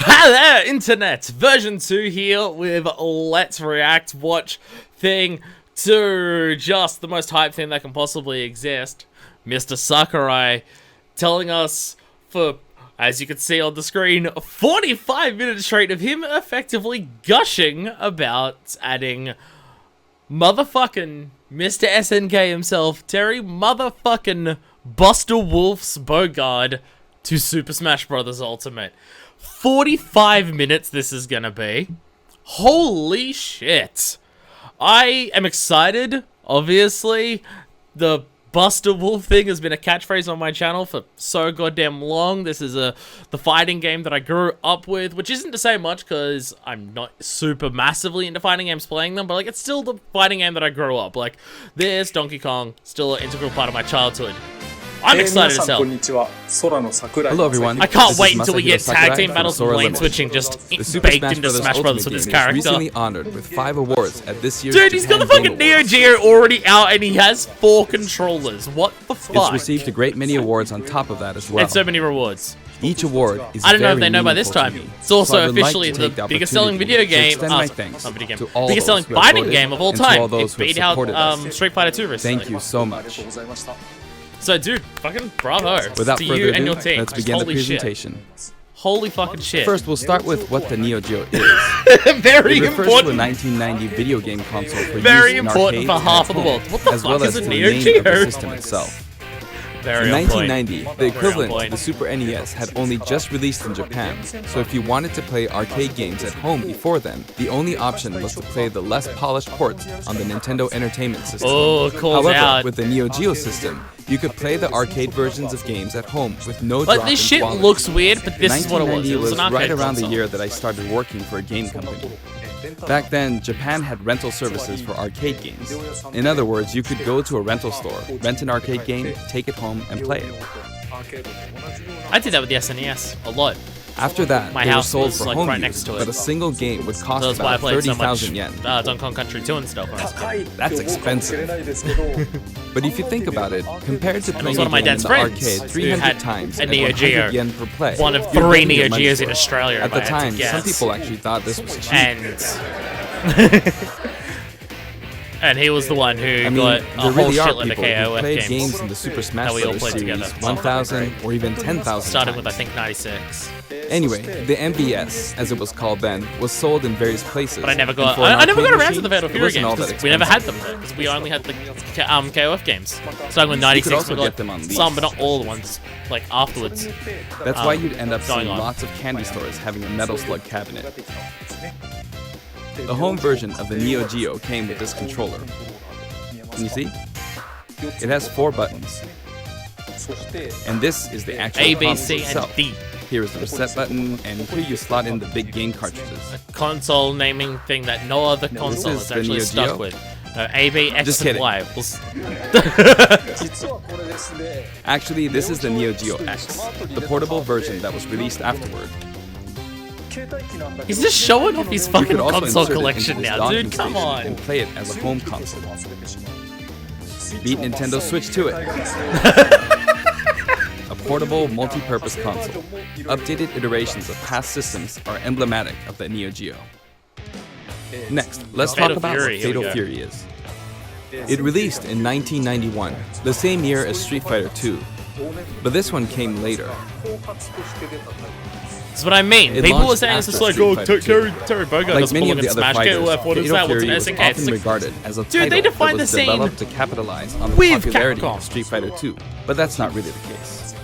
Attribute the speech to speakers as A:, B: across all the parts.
A: Hello, Internet! Version 2 here with Let's React Watch thing to just the most hype thing that can possibly exist. Mr. Sakurai telling us for, as you can see on the screen, 45 minutes straight of him effectively gushing about adding motherfucking Mr. SNK himself, Terry motherfucking Buster Wolf's Bogard to Super Smash Bros. Ultimate. 45 minutes this is gonna be. Holy shit. I am excited, obviously. The Buster Wolf thing has been a catchphrase on my channel for so goddamn long. This is the fighting game that I grew up with, which isn't to say much because I'm not super massively into fighting games playing them, but like it's still the fighting game that I grew up. Like this, Donkey Kong, still an integral part of my childhood. I'm excited as hell.
B: Hello everyone.
A: I can't wait until we get tag team battles and lane switching just baked into Smash Bros. With this character.
B: Recently honored with 5 awards at this year's
A: Dude, he's got the fucking Neo Geo already out and he has 4 controllers. What the fuck?
B: It's received a great many awards on top of that as well.
A: And so many rewards.
B: Each award is
A: I don't know if
B: very
A: they know by this
B: meaningful
A: time.
B: to me.
A: It's also
B: So I would like
A: officially
B: to
A: the
B: take the
A: biggest selling
B: opportunity
A: video
B: to
A: game.
B: extend my thanks
A: Not video game.
B: to all
A: Biggest
B: those
A: selling
B: who have
A: fighting
B: voted
A: game of all
B: and to all
A: time. It
B: those who have
A: beat out
B: supported us.
A: Street Fighter 2 recently.
B: Thank you so much.
A: So dude, fucking bravo
B: Without
A: to
B: further
A: you and
B: ado,
A: your team.
B: let's begin the
A: Holy
B: presentation.
A: Shit. Holy fucking shit.
B: First, we'll start with what the Neo Geo is.
A: Very
B: It refers
A: important.
B: to a 1990 video game console for
A: Very
B: use in
A: important
B: arcades
A: for
B: and
A: half
B: at
A: of the
B: home,
A: world. What the
B: as
A: fuck
B: well
A: is
B: as
A: a
B: to the
A: Neo
B: name of the
A: Geo?
B: system itself.
A: Very
B: In
A: on point.
B: 1990, the equivalent to the Super NES had only just released in Japan, so if you wanted to play arcade games at home before then, the only option was to play the less polished ports on the Nintendo Entertainment System.
A: Oh, calls
B: However,
A: out.
B: with the Neo Geo system, you could play the arcade versions of games at home with no
A: But
B: drop
A: this
B: in
A: shit
B: quality.
A: looks weird, but this is what it was.
B: 1990
A: It was an arcade
B: right around
A: console.
B: the year that I started working for a game company. Back then, Japan had rental services for arcade games. In other words, you could go to a rental store, rent an arcade game, take it home, and play it.
A: I did that with the SNES a lot.
B: After that,
A: My
B: they were
A: house
B: sold
A: was,
B: for
A: like,
B: home
A: right
B: use,
A: next to it.
B: but a single game would cost
A: That's why I
B: about
A: played so much
B: 30,000 yen.
A: Donkey Kong Country 2 and stuff when I was a kid.
B: That's expensive. But if you think about it, compared to playing
A: one of my
B: a game in
A: dad's
B: the
A: friends
B: arcade
A: who
B: 300
A: had
B: times
A: a
B: at
A: Neo
B: 100
A: Geo.
B: yen per play,
A: One of
B: you're
A: 3
B: getting
A: Neo
B: your money
A: Geos
B: for
A: in
B: it.
A: Australia.
B: At
A: if
B: the
A: I had to
B: time, some
A: guess.
B: people actually thought this was cheap.
A: And he was the one who
B: I mean,
A: got a
B: there
A: whole
B: really are
A: shitload of
B: people who
A: KOF
B: play
A: games.
B: games in the Super Smash
A: that we all
B: Bros.
A: played
B: series
A: together.
B: 1,000 or even 10,000
A: Starting with, I
B: times.
A: think, 96.
B: Anyway, the MBS, as it was called then, was sold in various places.
A: But I never
B: And
A: got.
B: for an
A: I never got
B: arcade
A: around to the
B: machine,
A: Fatal
B: it
A: Fury
B: wasn't all
A: games
B: that
A: because we never had them
B: expensive.
A: because we only had the KOF games. Starting with
B: You
A: 96,
B: could also
A: we got
B: get them on lease.
A: some, but not all the ones. Like afterwards.
B: That's why you'd end up
A: going
B: seeing
A: on.
B: lots of candy stores having a Metal Slug cabinet. The home version of the Neo Geo came with this controller. Can you see? It has 4 buttons. And this is the actual
A: A, B,
B: console
A: C, and
B: itself.
A: D.
B: Here is the reset button, and here you slot in the big game cartridges.
A: Console naming thing that no other console
B: is
A: is
B: the
A: actually
B: Neo
A: stuck
B: Geo?
A: with. A, B, X,
B: Just
A: and
B: kidding.
A: Y.
B: Actually, this is the Neo Geo X, the portable version that was released afterward.
A: He's just showing off his
B: You
A: fucking
B: could also
A: console
B: insert it
A: collection
B: into this
A: now,
B: docking
A: dude. Come
B: station
A: on.
B: and play it as a home console. Beat Nintendo Switch to it. A portable, multi-purpose console. Updated iterations of past systems are emblematic of the Neo Geo. Next, let's talk
A: Fatal
B: about
A: Fury,
B: what
A: here we
B: Fatal
A: go.
B: Fury is. It released in 1991, the same year as Street Fighter 2, but this one came later.
A: That's what I mean.
B: It
A: People were
B: launched
A: saying it's
B: after
A: just like,
B: Street
A: oh,
B: Fighter
A: Terry Bogard
B: Like
A: doesn't
B: many
A: belong
B: of
A: in
B: the other
A: Smash.
B: fighters,
A: KOF, what is
B: Fatal
A: that? What's an
B: Fury was
A: SNK?
B: often
A: It's like,
B: regarded as a
A: Dude,
B: title
A: they defined
B: that was
A: the scene
B: developed to capitalize on the
A: with
B: popularity
A: Capcom.
B: of Street Fighter 2, but that's not really the case.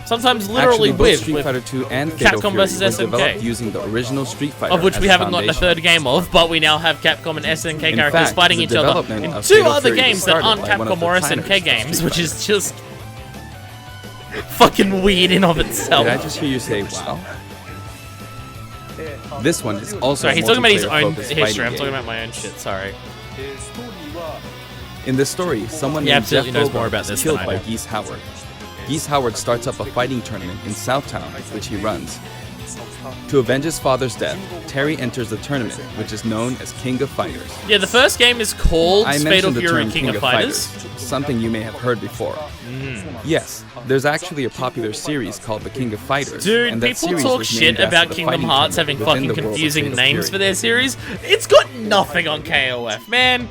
A: sometimes literally
B: Actually, both
A: with
B: Street Fighter 2 and Fatal
A: Capcom
B: Fury
A: versus
B: was developed
A: SNK.
B: using the original Street Fighter
A: of which
B: as
A: we
B: a
A: haven't gotten a
B: foundation.
A: third game of, but we now have Capcom and SNK characters
B: fact,
A: fighting
B: the
A: each other
B: development
A: in
B: of
A: 2
B: Fatal
A: other
B: Fury was
A: games that
B: started
A: aren't
B: by one of
A: Capcom
B: the
A: or
B: designers
A: SNK
B: of
A: games,
B: Street
A: which
B: Fighter.
A: is just fucking weird in of itself.
B: Did I just hear you say wow? This one is also
A: Sorry,
B: a
A: he's talking about his own
B: multiplayer-focused
A: history.
B: fighting
A: I'm talking
B: game.
A: about my own shit. Sorry.
B: In this story, someone
A: He
B: named
A: absolutely
B: Jeff
A: knows more
B: Bogard
A: about
B: is
A: this
B: killed
A: than I
B: by
A: do.
B: Geese Howard. Geese Howard starts up a fighting tournament in Southtown, which he runs. To avenge his father's death, Terry enters the tournament, which is known as King of Fighters.
A: Yeah, the first game is called
B: I
A: Fatal
B: mentioned the
A: Fury
B: term
A: King of Fighters.
B: something you may have heard before. Yes, there's actually a popular series called The King of Fighters.
A: Dude,
B: and that
A: people
B: series
A: talk
B: was
A: shit
B: named after
A: about
B: the
A: Kingdom
B: fighting
A: Hearts having
B: tournament within
A: fucking
B: the world of
A: confusing
B: Fatal
A: names
B: Fury.
A: for their series. It's got nothing on KOF, man.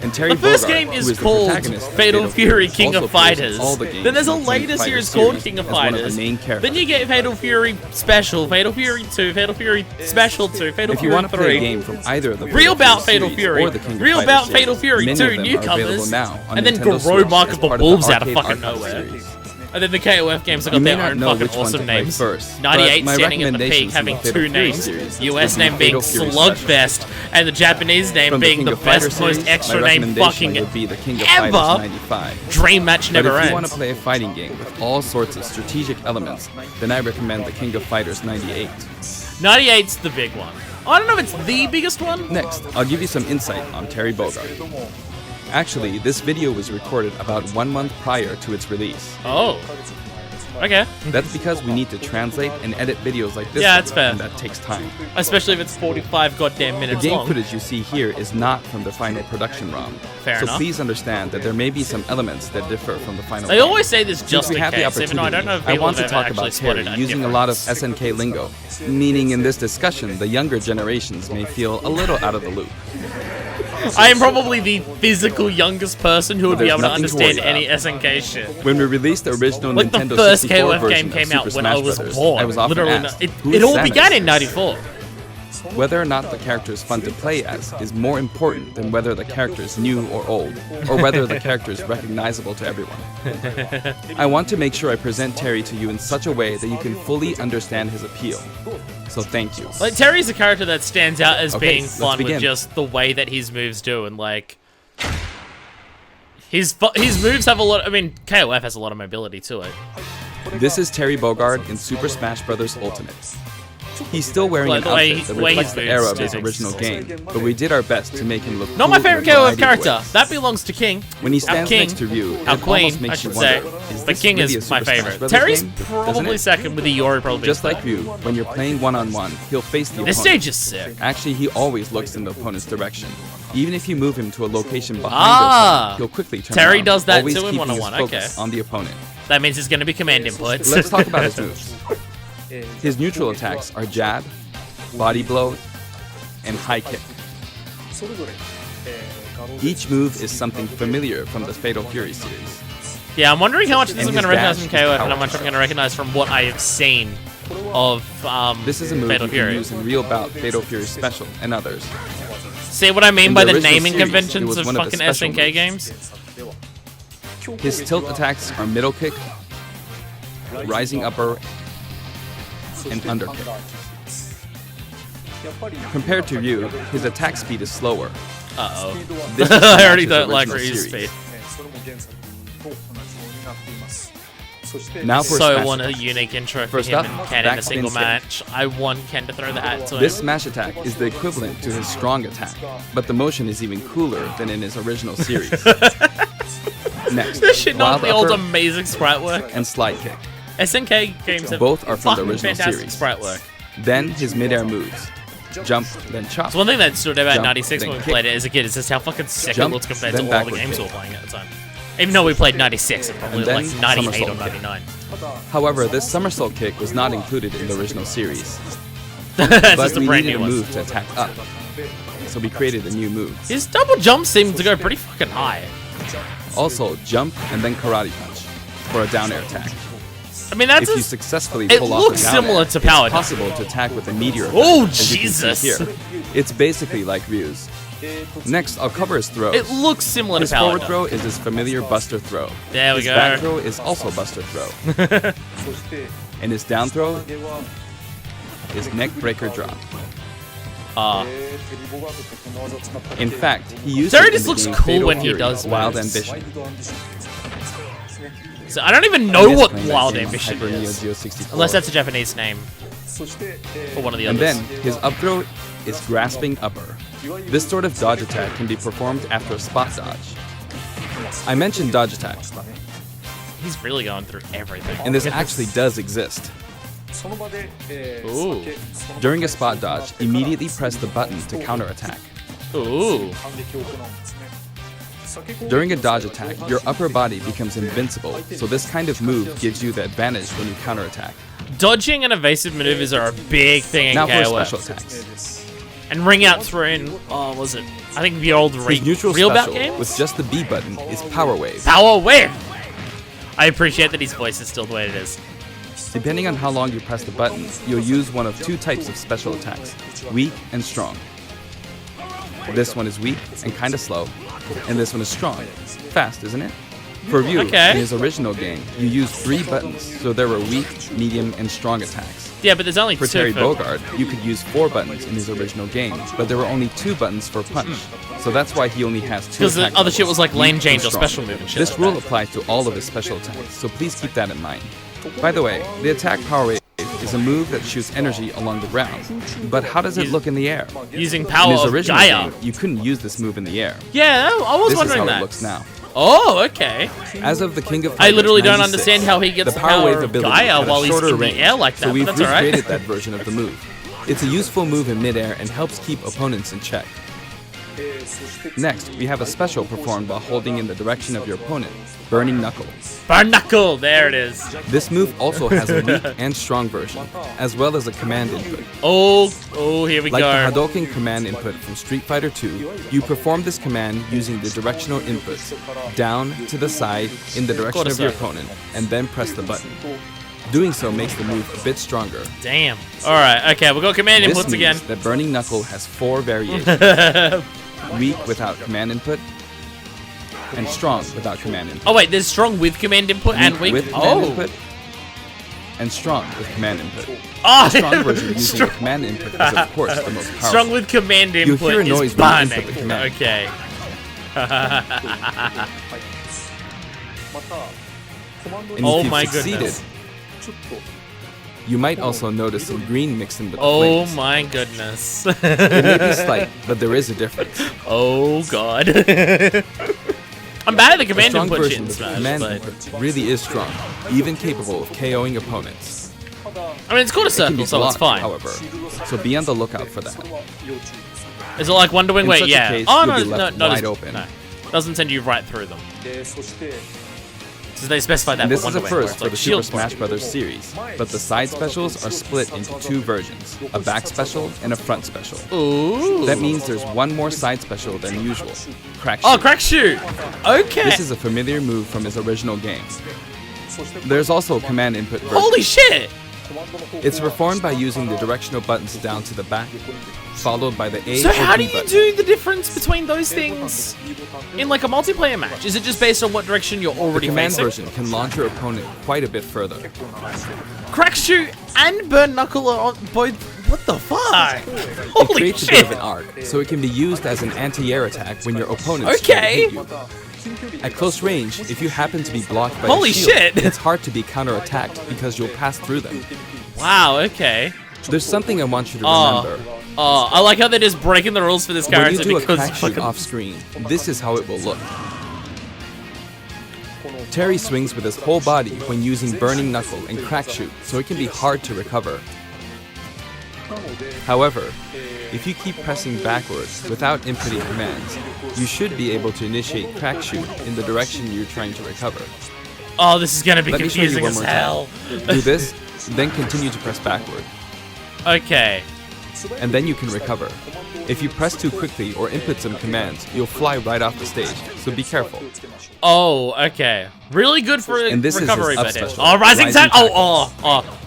B: And Terry
A: The first
B: Bogard,
A: game
B: who
A: is
B: the
A: called
B: protagonist of
A: Fatal Fury King
B: also
A: of
B: appears in
A: Fighters.
B: all the games
A: Then there's a
B: in the King
A: later
B: of Fighters
A: series called King of
B: as one
A: Fighters.
B: the main characters.
A: Then you get Fatal Fury Special, Fatal Fury 2, Fatal Fury Special 2, Fatal
B: If you
A: Fury
B: want to play a
A: 3.
B: game from either of the
A: Real Bout Fatal
B: series
A: Fury,
B: or the King of
A: Real
B: Fighters
A: Bout
B: series,
A: Fatal Fury
B: many
A: 2
B: of them are available
A: newcomers,
B: now on
A: and then
B: Nintendo
A: Garou
B: Switch
A: Mark
B: as
A: of the
B: part the
A: Wolves out of
B: Arcade
A: fucking
B: Archive
A: nowhere.
B: series.
A: And then the KOF games have
B: You
A: got
B: may
A: their
B: not
A: own
B: know
A: fucking
B: which one to
A: awesome
B: play
A: names.
B: first,
A: 98
B: but my
A: standing at the peak
B: recommendations
A: having
B: for the Fatal
A: two
B: Fury
A: names.
B: series
A: US
B: would be
A: name being
B: Fatal Fury
A: Slugfest, and the Japanese name
B: From the
A: being
B: King
A: the
B: of Fighters
A: best, most
B: series,
A: extra
B: my
A: name
B: recommendation
A: fucking
B: would be the King of
A: ever.
B: Fighters 95.
A: Dream Match
B: But
A: never
B: if you want
A: ends.
B: to play a fighting game with all sorts of strategic elements, then I recommend the King of Fighters 98.
A: 98's the big one. I don't know if it's the biggest one.
B: Next, I'll give you some insight on Terry Bogard. Actually, this video was recorded about 1 month prior to its release.
A: Oh. Okay.
B: That's because we need to translate and edit videos like this
A: Yeah,
B: one,
A: it's fair.
B: and that takes time.
A: Especially if it's 45 goddamn
B: The
A: minutes
B: game
A: long.
B: footage you see here is not from the final production ROM.
A: Fair
B: so
A: enough.
B: please understand that there may be some elements that differ from the final
A: They
B: game.
A: always say this
B: Since
A: just
B: we
A: in
B: have the
A: case, even though I don't know if
B: opportunity, I
A: people
B: want
A: have
B: to
A: ever
B: talk
A: actually
B: about Terry
A: spotted a
B: using a lot of
A: difference.
B: SNK lingo, meaning in this discussion, the younger generations may feel a little out of the loop.
A: I am probably the physical youngest person who would be
B: There's
A: able to
B: nothing to
A: understand
B: worry
A: any SNK shit.
B: When we released the original
A: Like the
B: Nintendo
A: first
B: 64
A: KOF
B: version
A: game came
B: of
A: out
B: Super
A: when
B: Smash
A: I was
B: Brothers,
A: born.
B: I was often
A: Literally,
B: asked,
A: it
B: "Who's
A: all
B: Samus?"
A: began in '94.
B: Whether or not the character is fun to play as is more important than whether the character is new or old, or whether the character is recognizable to everyone. I want to make sure I present Terry to you in such a way that you can fully understand his appeal. So thank you.
A: Like Terry's a character that stands out as
B: Okay,
A: being
B: let's
A: fun with
B: begin.
A: just the way that his moves do, and like his moves have a lot. I mean, KOF has a lot of mobility to it.
B: This is Terry Bogard in Super Smash Bros. Ultimate. He's still wearing
A: Like
B: an
A: the way
B: outfit that
A: he- the way
B: reflects
A: his
B: the
A: moves
B: era of his
A: do.
B: original game, but we did our best to make him look
A: Not my
B: cool in a
A: favorite KOF
B: variety of
A: character.
B: ways.
A: That belongs to King.
B: When he
A: Our
B: stands
A: King.
B: next to Ryu,
A: Our
B: it
A: Queen,
B: almost makes
A: I
B: you
A: should
B: wonder,
A: say.
B: is
A: The
B: this
A: King
B: really a
A: is my
B: Super Smash
A: favorite.
B: Brothers
A: Terry's
B: game? Doesn't
A: probably
B: it?
A: second, with the Yori probably.
B: Just
A: third.
B: like Ryu, when you're playing one-on-one, he'll face the
A: This
B: opponent.
A: stage is sick.
B: Actually, he always looks in the opponent's direction. Even if you move him to a location behind
A: Ah!
B: yourself, he'll quickly turn
A: Terry
B: around,
A: does that
B: always
A: too in
B: keeping his
A: 1-on-1, okay.
B: focus on the opponent.
A: That means it's going to be command inputs.
B: Let's talk about his moves. His neutral attacks are jab, body blow, and high kick. Each move is something familiar from the Fatal Fury series.
A: Yeah, I'm wondering how much of this
B: And
A: I'm going to
B: his
A: recognize from
B: dash is
A: KOF and how
B: power
A: much I'm
B: charge.
A: going to recognize from what I have seen of
B: This is a move
A: Fatal
B: you can
A: Fury.
B: use in Real Bout, Fatal Fury Special, and others.
A: See what I mean
B: In
A: by
B: the
A: the
B: original
A: naming
B: series, it
A: conventions
B: was
A: of
B: one of the
A: fucking
B: special
A: SNK
B: moves.
A: games?
B: His tilt attacks are middle kick, rising upper, and underkick. Compared to Ryu, his attack speed is slower.
A: Uh-oh.
B: This is
A: I already
B: Smash's
A: don't like
B: original
A: Ryu's
B: series.
A: speed.
B: Now for
A: So I
B: Smash
A: want a
B: Attack.
A: unique intro for
B: First
A: him
B: up,
A: and Ken in a
B: back
A: single
B: spin kick.
A: match. I want Ken to throw the hat to him.
B: This smash attack is the equivalent to his strong attack, but the motion is even cooler than in his original series. Next,
A: This shit not
B: wild
A: the old
B: upper
A: amazing sprite work.
B: and slide kick.
A: SNK games have
B: Both are from the
A: fucking
B: original
A: fantastic
B: series.
A: sprite work.
B: Then his midair moves. Jump, then chop.
A: So one thing that stood out about
B: Jump,
A: 96 when
B: then
A: we
B: kick.
A: played it as a kid is just how fucking sick
B: Jump,
A: it looks compared
B: then
A: to all the
B: backward
A: games we
B: kick.
A: were playing at the time. Even though we played 96 and probably
B: And then
A: like 98 or
B: somersault kick.
A: 99.
B: However, this somersault kick was not included in the original series,
A: That's
B: but
A: just a
B: we
A: brand
B: needed
A: new
B: a
A: one.
B: move to attack up. So we created a new move.
A: His double jumps seem to go pretty fucking high.
B: Also, jump and then karate punch for a down air attack.
A: I mean, that's
B: If you
A: a,
B: successfully
A: it
B: pull off
A: looks
B: the down
A: similar
B: air,
A: to power
B: it's possible to attack with a meteor effect,
A: Oh,
B: as you can see
A: Jesus.
B: here. It's basically like Ryu's. Next, I'll cover his throws.
A: it looks similar
B: His
A: to power.
B: forward throw is his familiar buster throw.
A: There we
B: His
A: go.
B: back throw is also buster throw. And his down throw is neck breaker drop. In fact, he used
A: Terry
B: it in
A: just
B: the
A: looks
B: game
A: cool
B: Fatal
A: when he
B: Fury,
A: does
B: Wild
A: moves.
B: Ambition.
A: So I don't even
B: I
A: know
B: miss
A: what
B: playing that
A: Wild
B: game on
A: Ambition
B: Hyper Neo
A: is.
B: Geo 64.
A: Unless that's a Japanese name for one of the
B: And
A: others.
B: then, his up throw is grasping upper. This sort of dodge attack can be performed after a spot dodge. I mentioned dodge attack,
A: He's really going through everything.
B: and this actually does exist.
A: Ooh.
B: During a spot dodge, immediately press the button to counterattack.
A: Ooh.
B: During a dodge attack, your upper body becomes invincible, so this kind of move gives you the advantage when you counterattack.
A: Dodging and evasive maneuvers are a big thing in
B: Now for
A: KOF.
B: special attacks.
A: And ring outs were in, oh, was it? I think the old
B: His neutral
A: real bout
B: special
A: games?
B: with just the B button is Power Wave.
A: Power Wave! I appreciate that his voice is still the way it is.
B: Depending on how long you press the button, you'll use one of two types of special attacks, weak and strong. This one is weak and kinda slow, and this one is strong. Fast, isn't it? For Ryu,
A: Okay.
B: in his original game, you used 3 buttons, so there were weak, medium, and strong attacks.
A: Yeah, but there's only
B: For
A: 2
B: Terry
A: for...
B: Bogard, you could use 4 buttons in his original game, but there were only 2 buttons for punch, so that's why he only has 2
A: Because the
B: attack
A: other shit
B: levels,
A: was like lane
B: weak
A: change
B: and
A: or
B: strong.
A: special move and shit
B: This
A: like
B: rule
A: that.
B: applies to all of his special attacks, so please keep that in mind. By the way, the attack Power Wave is a move that shoots energy along the ground, but how does it look in the air?
A: Using
B: In
A: power
B: his
A: of
B: original
A: Gaia.
B: game, you couldn't use this move in the air.
A: Yeah, I was
B: This is
A: wondering
B: how
A: that.
B: it looks now.
A: Oh, okay.
B: As of the King of
A: I
B: Fighters
A: literally don't
B: 96,
A: understand how he gets the power
B: Wave
A: of
B: ability
A: Gaia
B: had a
A: while he's
B: shorter
A: in the
B: range,
A: air like that,
B: so we've
A: but that's alright.
B: recreated that version of the move. It's a useful move in midair and helps keep opponents in check. Next, we have a special performed while holding in the direction of your opponent, Burning Knuckle.
A: Burn Knuckle, there it is.
B: This move also has a weak and strong version, as well as a command input.
A: Oh, here we
B: Like
A: go.
B: the Hadouken command input from Street Fighter 2, you perform this command using the directional inputs, down, to the side, in the direction of your opponent, and then press the button. Doing so makes the move a bit stronger.
A: Damn. Alright, okay, we'll go command
B: This
A: inputs
B: means
A: again.
B: that Burning Knuckle has 4 variations. Weak without command input, and strong without command input.
A: Oh wait, there's strong with command input and weak.
B: with command input, and strong with command input.
A: Oh,
B: The strong version using
A: strong,
B: the command input is of course the most powerful.
A: strong with command
B: You'll
A: input
B: hear a noise
A: is
B: when you
A: burning.
B: input the command.
A: Okay.
B: And
A: Oh
B: if you've
A: my
B: succeeded,
A: goodness.
B: you might also notice some green mixed in with the
A: Oh
B: flames.
A: my goodness.
B: It may be slight, but there is a difference.
A: Oh god. I'm bad at the
B: The
A: command
B: strong
A: input shit
B: version
A: in
B: with the
A: Smash,
B: command
A: but
B: input really is strong, even capable of KOing opponents.
A: I mean it's called a
B: It can
A: circle,
B: be
A: so it's
B: blocked,
A: fine.
B: however, so be on the lookout for that.
A: Is it like Wonder Wing?
B: In
A: Wait,
B: such a
A: yeah.
B: case,
A: Oh
B: you'll
A: no,
B: be
A: no,
B: left
A: not
B: wide
A: as,
B: open.
A: No, doesn't send you right through them. So they specified that
B: And this
A: for
B: is a
A: Wonder Wing, where
B: first
A: it's
B: for
A: like
B: the
A: shield
B: Super Smash
A: block.
B: Bros. Series, but the side specials are split into 2 versions, a back special and a front special.
A: Ooh.
B: That means there's one more side special than usual, Crack
A: Oh,
B: Shoot.
A: crack shoot. Okay.
B: This is a familiar move from his original game. There's also a command input version.
A: Holy shit.
B: It's performed by using the directional buttons down to the back, followed by the A
A: So
B: or
A: how do
B: B
A: you
B: button.
A: do the difference between those things in like a multiplayer match? Is it just based on what direction you're
B: The
A: already
B: command
A: facing?
B: version can launch your opponent quite a bit further.
A: Crack shoot and burn knuckle are on both. What the fuck?
B: It
A: Holy
B: creates a bit
A: shit.
B: of an arc, so it can be used as an anti-air attack when your opponent
A: Okay.
B: hit you. At close range, if you happen to be blocked by
A: Holy
B: a shield,
A: shit.
B: it's hard to be counterattacked because you'll pass through them.
A: Wow. Okay.
B: There's something I want you to
A: Oh.
B: remember.
A: Oh, I like how they're just breaking the rules for this
B: When you
A: character
B: do a
A: because
B: crack shoot
A: fucking.
B: off screen, this is how it will look. Terry swings with his whole body when using Burning Knuckle and Crack Shoot, so it can be hard to recover. However, if you keep pressing backwards without inputting commands, you should be able to initiate Crack Shoot in the direction you're trying to recover.
A: Oh, this is gonna be
B: Let me show you
A: confusing
B: one
A: as
B: more
A: hell.
B: Do this, then continue to press backward,
A: Okay.
B: and then you can recover. If you press too quickly or input some commands, you'll fly right off the stage, so be careful.
A: Oh, okay. Really good for
B: And this is his
A: recovery,
B: up
A: but
B: special,
A: oh, rising
B: Rising
A: tackle. Oh.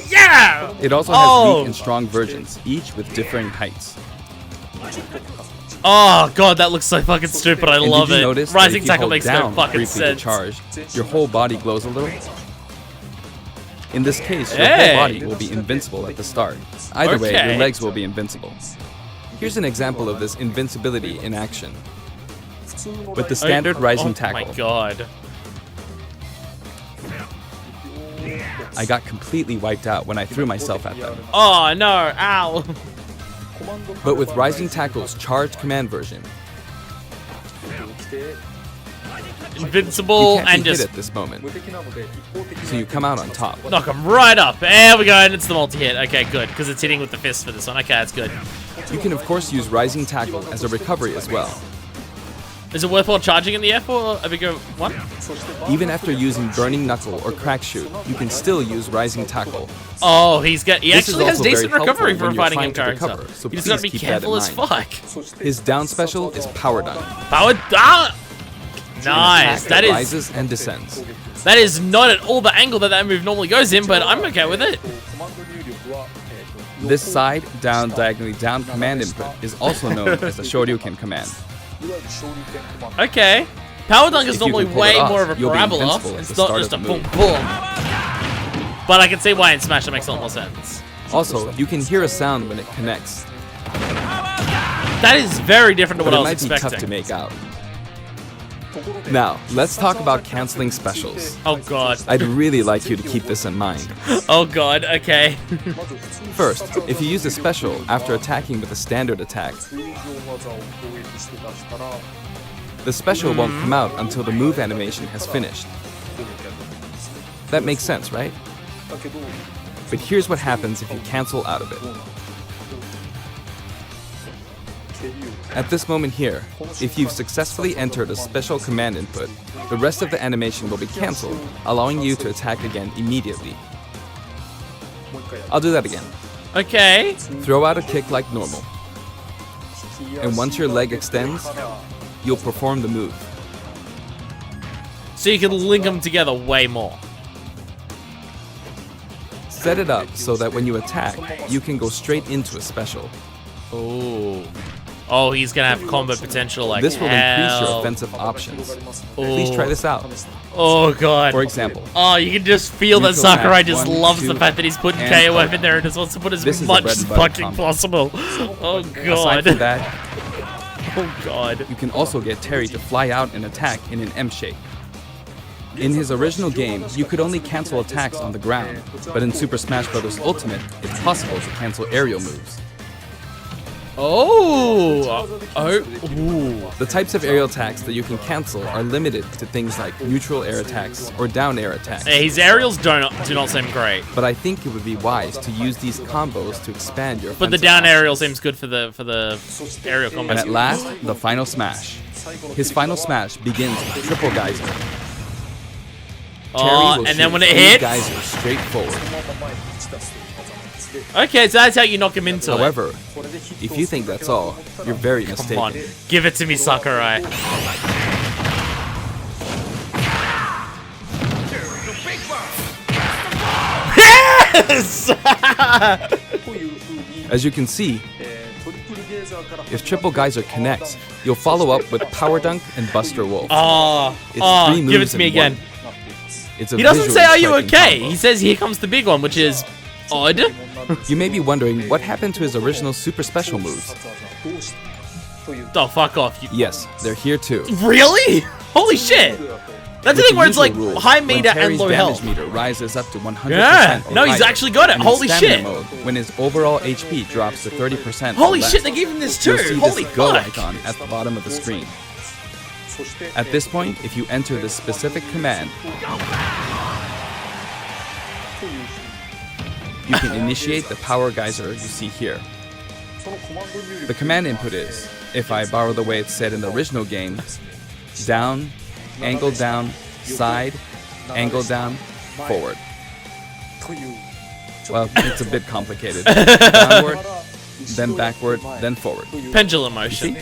A: Yeah.
B: It also has
A: Oh.
B: weak and strong versions, each with differing heights.
A: Oh god, that looks so fucking stupid. I
B: And
A: love
B: did you
A: it.
B: notice that
A: Rising
B: if you
A: tackle
B: hold
A: makes no
B: down
A: fucking
B: briefly to
A: sense.
B: charge, your whole body glows a little? In this case, your
A: Hey.
B: whole body will be invincible at the start. Either way,
A: Okay.
B: your legs will be invincible. Here's an example of this invincibility in action. With the standard rising tackle,
A: Oh my god.
B: I got completely wiped out when I threw myself at them.
A: Oh no, ow.
B: But with Rising Tackle's charged command version,
A: invincible,
B: You can't
A: and
B: be hit
A: just
B: at this moment, so you come out on top.
A: knock him right up. There we go, and it's the multi-hit. Okay, good, because it's hitting with the fist for this one. Okay, that's good.
B: You can of course use rising tackle as a recovery as well.
A: Is it worthwhile charging in the air for a bigger one?
B: Even after using burning knuckle or crack shoot, you can still use rising tackle.
A: Oh, he
B: This
A: actually
B: is
A: has
B: also
A: decent
B: very
A: recovery
B: helpful
A: for a
B: when you're
A: fighting game
B: trying to
A: character.
B: recover, so
A: You just gotta be
B: please keep that in
A: careful as
B: mind.
A: fuck.
B: His down special is power dunk.
A: Power Nice.
B: That rises and descends.
A: That is not at all the angle that move normally goes in, but I'm okay with it.
B: This side, down, diagonally down command input is also known as the Shoryuken command.
A: Okay. Power dunk is
B: If you
A: normally
B: can pull
A: way
B: it off,
A: more of a
B: you'll be
A: parabola.
B: invincible at
A: It's
B: the
A: not
B: start
A: just a
B: of the
A: boom
B: move.
A: boom. But I can see why in Smash that makes a lot more sense.
B: Also, you can hear a sound when it connects,
A: That is very different to
B: but
A: what I
B: it
A: was
B: might be
A: expecting.
B: tough to make out. Now, let's talk about canceling specials.
A: Oh god.
B: I'd really like you to keep this in mind.
A: Oh god, okay.
B: First, if you use a special after attacking with a standard attack, the special won't come out until the move animation has finished. That makes sense, right? But here's what happens if you cancel out of it. At this moment here, if you've successfully entered a special command input, the rest of the animation will be cancelled, allowing you to attack again immediately. I'll do that again.
A: Okay.
B: Throw out a kick like normal. And once your leg extends, you'll perform the move.
A: So you can link them together way more.
B: Set it up so that when you attack, you can go straight into a special.
A: Oh. Oh, he's gonna have combo potential like
B: This will increase your
A: hell.
B: offensive options. Please try this out.
A: Oh god.
B: For example,
A: Oh, you can just feel that
B: Neutral
A: Sakurai
B: attack,
A: just
B: 1,
A: loves the
B: 2,
A: fact that he's putting
B: and
A: KOF
B: up.
A: in there and just wants to put as
B: This is a
A: much
B: bread and butter
A: fucking
B: combo.
A: possible. Oh
B: aside
A: god.
B: from that,
A: Oh god.
B: you can also get Terry to fly out and attack in an M shape. In his original game, you could only cancel attacks on the ground, but in Super Smash Bros. Ultimate, it's possible to cancel aerial moves.
A: Oh. Oh. Ooh.
B: The types of aerial attacks that you can cancel are limited to things like neutral air attacks or down air attacks.
A: Hey, his aerials do not seem great,
B: But I think it would be wise to use these combos to expand your
A: but the
B: offensive
A: down
B: options.
A: aerial seems good for the aerial
B: And
A: combos.
B: at last, the final smash. His final smash begins with triple geyser. Terry
A: Oh,
B: will
A: and then
B: shoot
A: when it
B: 3
A: hits.
B: geysers straight forward.
A: Okay, so that's how you knock him into it.
B: However, if you think that's all, you're very
A: Come on,
B: mistaken.
A: give it to me, Sakurai. Yes!
B: As you can see, if triple geyser connects, you'll follow up with power dunk and Buster Wolf.
A: Oh,
B: It's
A: oh,
B: 3
A: give it
B: moves
A: to me
B: in one.
A: again.
B: It's a
A: He doesn't
B: visually
A: say, "Are you
B: striking
A: okay?"
B: combo.
A: He says, "Here comes the big one," which is odd.
B: You may be wondering what happened to his original super special moves.
A: Oh, fuck off! You
B: Yes, they're here too.
A: really? Holy shit! That's the
B: With
A: thing where it's
B: usual
A: like
B: rule,
A: high
B: when
A: meter and
B: Terry's
A: low
B: damage
A: health.
B: meter rises up to 100%.
A: Yeah,
B: or
A: no, he's
B: higher,
A: actually got it.
B: and in
A: Holy
B: stamina
A: shit.
B: Mode, when his overall HP drops to 30%. or
A: Holy
B: less,
A: shit! They gave him this too.
B: You'll see
A: Holy
B: this go
A: fuck!
B: icon at the bottom of the screen. At this point, if you enter this specific command, you can initiate the power geyser you see here. The command input is, if I borrow the way it's said in the original game, down, angle down, side, angle down, forward. Well, it's a bit complicated. Downward, then backward, then forward.
A: Pendulum motion.
B: See?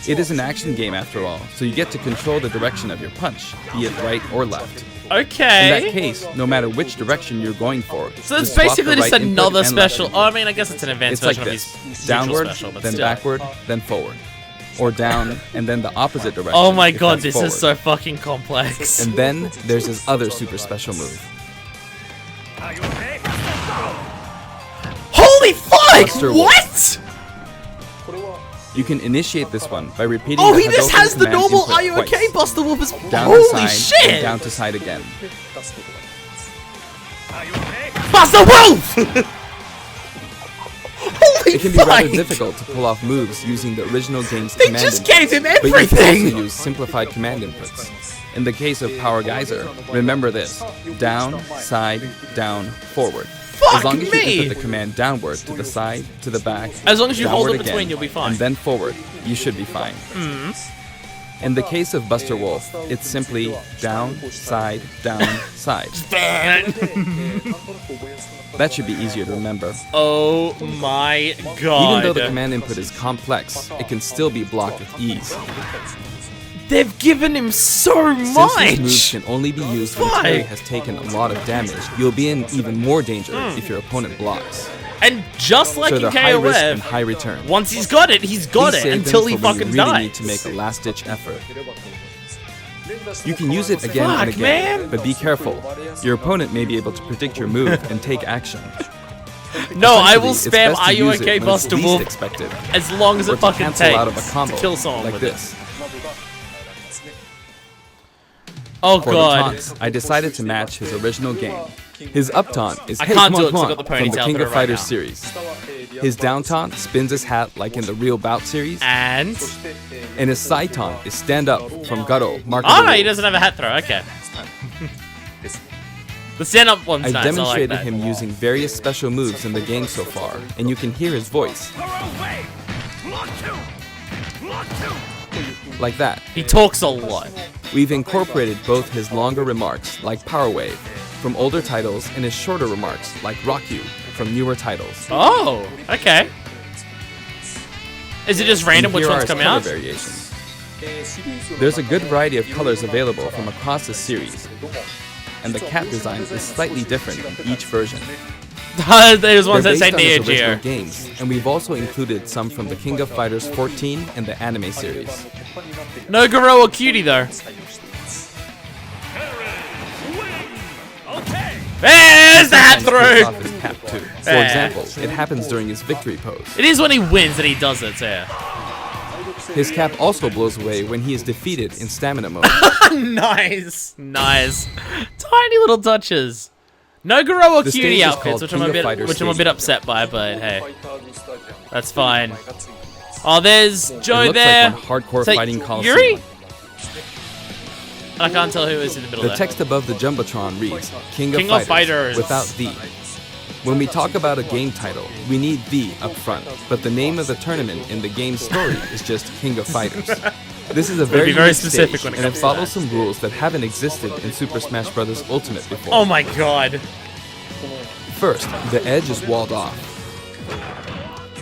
B: It is an action game after all, so you get to control the direction of your punch, be it right or left. In that
A: Okay.
B: case, no matter which direction you're going for,
A: So it's
B: just swap
A: basically
B: the
A: just
B: right input
A: another
B: and left
A: special.
B: input.
A: Oh, I mean, I guess it's an advanced
B: It's like
A: version
B: this:
A: of his
B: downward,
A: neutral special, but
B: then
A: still.
B: backward, then forward, or down and then the opposite direction.
A: Oh my
B: if
A: god,
B: that's
A: this
B: forward.
A: is so fucking complex.
B: And then there's his other super special move.
A: Holy fuck!
B: Buster Wolf.
A: What?
B: You can initiate this one by repeating
A: Oh,
B: the
A: he just
B: Hadouken
A: has the
B: command
A: normal
B: input
A: "Are you
B: twice.
A: okay?" Buster Wolf is.
B: Down
A: Holy
B: to side,
A: shit!
B: and down to side again.
A: Buster Wolf! Holy
B: It can be
A: fuck!
B: rather difficult to pull off moves using the original game's
A: They
B: command
A: just
B: inputs,
A: gave him
B: but you can
A: everything!
B: also use simplified command inputs. In the case of Power Geyser, remember this: down, side, down, forward. As long as you
A: me!
B: input the command downward, to the side, to the back,
A: As long as you hold
B: downward
A: it between,
B: again,
A: you'll be fine.
B: and then forward, you should be fine. In the case of Buster Wolf, it's simply down, side, side. That should be easier to remember.
A: Oh my god.
B: Even though the command input is complex, it can still be blocked with ease.
A: They've given him so
B: Since
A: much!
B: these moves can only be used when
A: Fuck.
B: Terry has taken a lot of damage, you'll be in even more danger if your opponent blocks.
A: And just like
B: So
A: in
B: they're high risk and
A: KOF,
B: high return.
A: once he's got it, he's got
B: Please
A: it
B: save
A: until
B: them
A: he
B: for when
A: fucking
B: you really
A: dies.
B: need to make a last-ditch effort. You can use it again
A: Fuck,
B: and again,
A: man.
B: but be careful. Your opponent may be able to predict your move and take action.
A: No, I will
B: Essentially,
A: spam
B: it's best
A: Are
B: to
A: You
B: use it
A: Okay
B: when it's
A: Buster
B: least
A: Wolf
B: expected,
A: as long as
B: or
A: it
B: to
A: fucking
B: cancel
A: takes
B: out of a combo
A: to kill someone
B: like
A: with
B: this.
A: it. Oh
B: For the
A: god.
B: taunts, I decided to match his original game. His up taunt is
A: I
B: Hey
A: can't do
B: Come
A: it 'cause
B: On
A: I've got the
B: from the
A: ponytail
B: King
A: through
B: of
A: it right
B: Fighters
A: now.
B: series. His down taunt spins his hat like in the Real Bout series,
A: And
B: and his side taunt is Stand Up from Gutto, Mark of
A: oh
B: the
A: no, he
B: Wolves.
A: doesn't have a hat throw. Okay. The stand up one's
B: I've
A: nice. I like
B: demonstrated
A: that.
B: him using various special moves in the game so far, and you can hear his voice. Like that.
A: He talks a lot.
B: We've incorporated both his longer remarks, like Power Wave, from older titles, and his shorter remarks, like Rock You, from newer titles.
A: Oh, okay. Is it just random
B: And
A: which
B: here
A: ones
B: are his
A: come
B: color
A: out?
B: variations. There's a good variety of colors available from across the series, and the cap design is slightly different in each version.
A: There's ones
B: They're
A: that say
B: based on his
A: Neo
B: original
A: Geo.
B: games, and we've also included some from the King of Fighters 14 and the anime series.
A: No Goro or Cutie though. There's the hat
B: Sometimes takes
A: through.
B: off his cap too. For
A: Eh.
B: example, it happens during his victory pose.
A: It is when he wins that he does it. Yeah.
B: His cap also blows away when he is defeated in stamina mode.
A: Nice, nice. Tiny little touches. No Goro or
B: The
A: Cutie
B: stage is
A: outfits,
B: called
A: which
B: King
A: I'm
B: of
A: a
B: Fighters
A: bit
B: Stadium.
A: upset by, but hey, that's fine. Oh, there's Joe
B: It looks
A: there.
B: like one hardcore
A: Is that
B: fighting coliseum.
A: Yuri? I can't tell who is in the middle
B: The
A: there.
B: text above the Jumbotron reads, King
A: King
B: of
A: of
B: Fighters,
A: Fighters.
B: without the. When we talk about a game title, we need the up front, but the name of the tournament in the game's story is just King of Fighters. This is a very,
A: be very
B: unique
A: specific
B: stage,
A: when it
B: and it
A: comes to
B: follows
A: that.
B: some rules that haven't existed in Super Smash Bros. Ultimate before.
A: Oh my god.
B: First, the edge is walled off.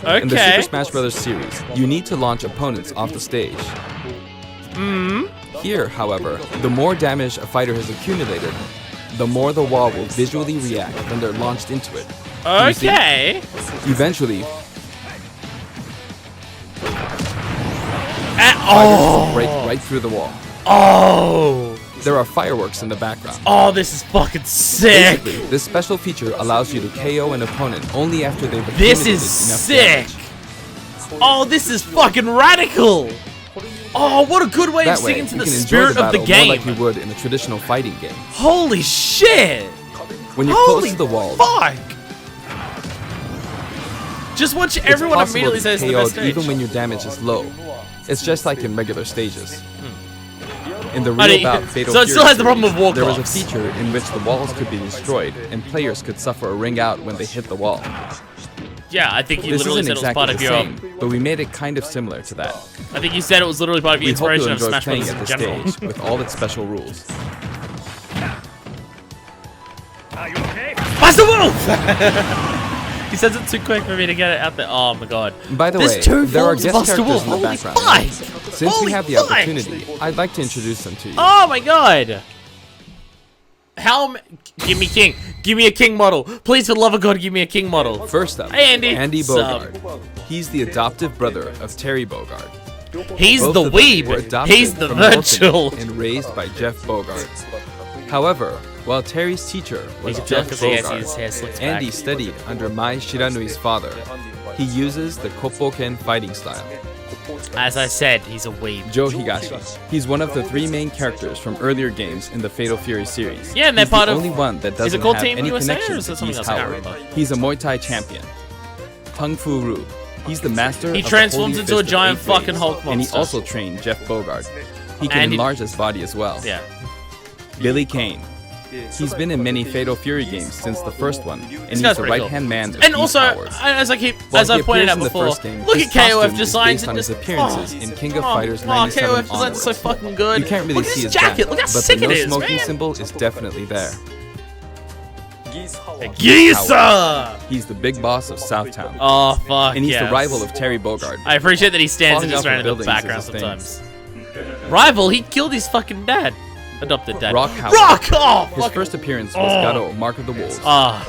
B: In the
A: Okay.
B: Super Smash Bros. Series, you need to launch opponents off the stage. Here, however, the more damage a fighter has accumulated, the more the wall will visually react when they're launched into it. You see?
A: Okay.
B: Eventually,
A: Oh.
B: fighters break right through the wall.
A: Oh.
B: There are fireworks in the background.
A: Oh, this is fucking sick.
B: Basically, this special feature allows you to KO an opponent only after they've
A: This
B: accumulated
A: is
B: enough
A: sick.
B: damage.
A: Oh, this is fucking radical. Oh, what a good way
B: That
A: of
B: way,
A: sticking
B: you
A: to
B: can
A: the
B: enjoy
A: spirit
B: the
A: of the
B: battle more like
A: game.
B: you would in a traditional fighting game.
A: Holy shit.
B: When you're
A: Holy
B: close to the wall,
A: fuck. Just watch
B: it's
A: everyone
B: possible
A: immediately
B: to
A: says
B: be
A: the best
B: KO'd
A: stage.
B: even when your damage is low. It's just like in regular stages. In the
A: I
B: real
A: mean,
B: bout Fatal
A: so it
B: Fury
A: still has the problem
B: series,
A: with wall
B: there was a
A: clocks.
B: feature in which the walls could be destroyed and players could suffer a ring out when they hit the wall.
A: Yeah, I think you
B: This
A: literally
B: isn't
A: said it was part
B: exactly
A: of
B: the
A: your.
B: same, but we made it kind of similar to that.
A: I think you said it was literally part of your
B: We hope you'll
A: inspiration of
B: enjoy
A: Smash
B: playing
A: Bros.
B: at
A: in
B: this
A: general.
B: stage with all its special rules.
A: Buster Wolf! He says it too quick for me to get it out there. Oh my god.
B: By the
A: There's
B: way,
A: two
B: there are
A: forms
B: guest
A: of Buster
B: characters
A: Wolf.
B: in the
A: Holy
B: background.
A: fuck!
B: Since
A: Holy
B: we have the
A: fuck!
B: opportunity, I'd like to introduce them to you.
A: Oh my god. Give me king. Give me a king model. Please, for the love of God, give me a king model.
B: First up,
A: Hey, Andy.
B: Andy
A: Sup?
B: Bogard. He's the adoptive brother of Terry Bogard.
A: He's
B: Both
A: the
B: of them were
A: weeb.
B: adopted
A: He's the
B: from an orphanage
A: virtual.
B: and raised by Jeff Bogard. However, while Terry's teacher was
A: He's
B: Jeff
A: because he has his
B: Bogard,
A: hair slicks back.
B: Andy studied under Mai Shiranui's father. He uses the Koppoken fighting style.
A: As I said, he's a weeb.
B: Joe Higashi. He's one of the three main characters from earlier games in the Fatal Fury series.
A: Yeah, and they're
B: He's
A: part
B: the
A: of-
B: only one that
A: is it
B: doesn't
A: called
B: have
A: Team
B: any
A: USA or
B: connection
A: is it
B: to
A: something
B: East
A: else? I can't
B: Howard.
A: remember.
B: He's a Muay Thai champion. Kung Fu Ru. He's the master.
A: He
B: of the
A: transforms
B: Holy
A: into a
B: Fist of
A: giant
B: 8
A: fucking
B: ways,
A: Hulk
B: and he
A: monster.
B: also trained Jeff Bogard. He can
A: And he-
B: enlarge his body as well.
A: Yeah.
B: Billy Kane. He's been in many Fatal Fury games since the first one, and he's
A: guy's
B: the
A: pretty
B: right-hand man of
A: And
B: Geese
A: also,
B: powers.
A: as
B: While
A: I
B: he
A: pointed
B: appears
A: out
B: in the
A: before,
B: first game,
A: look
B: his
A: at KOF
B: costume is
A: designs
B: based on
A: and
B: his
A: just
B: appearances in King of Fighters 97
A: KOF designs are
B: onwards.
A: so fucking good.
B: You can't really
A: look at
B: see
A: his
B: his
A: jacket.
B: back,
A: Look how
B: but
A: sick
B: the
A: it
B: no
A: is,
B: smoking
A: man.
B: symbol is definitely there.
A: Gisa!
B: He's the big boss of Southtown,
A: Oh fuck
B: and he's
A: yes.
B: the rival of Terry Bogard.
A: I appreciate that he stands and
B: Falling
A: just
B: off
A: ran
B: of
A: in the
B: buildings
A: background
B: is his thing.
A: sometimes. Rival? He killed his fucking dad. Adopted dad.
B: Rock Howard.
A: Rock! Oh,
B: His
A: fuck.
B: first appearance was Garo, Mark of the Wolves.
A: Ah,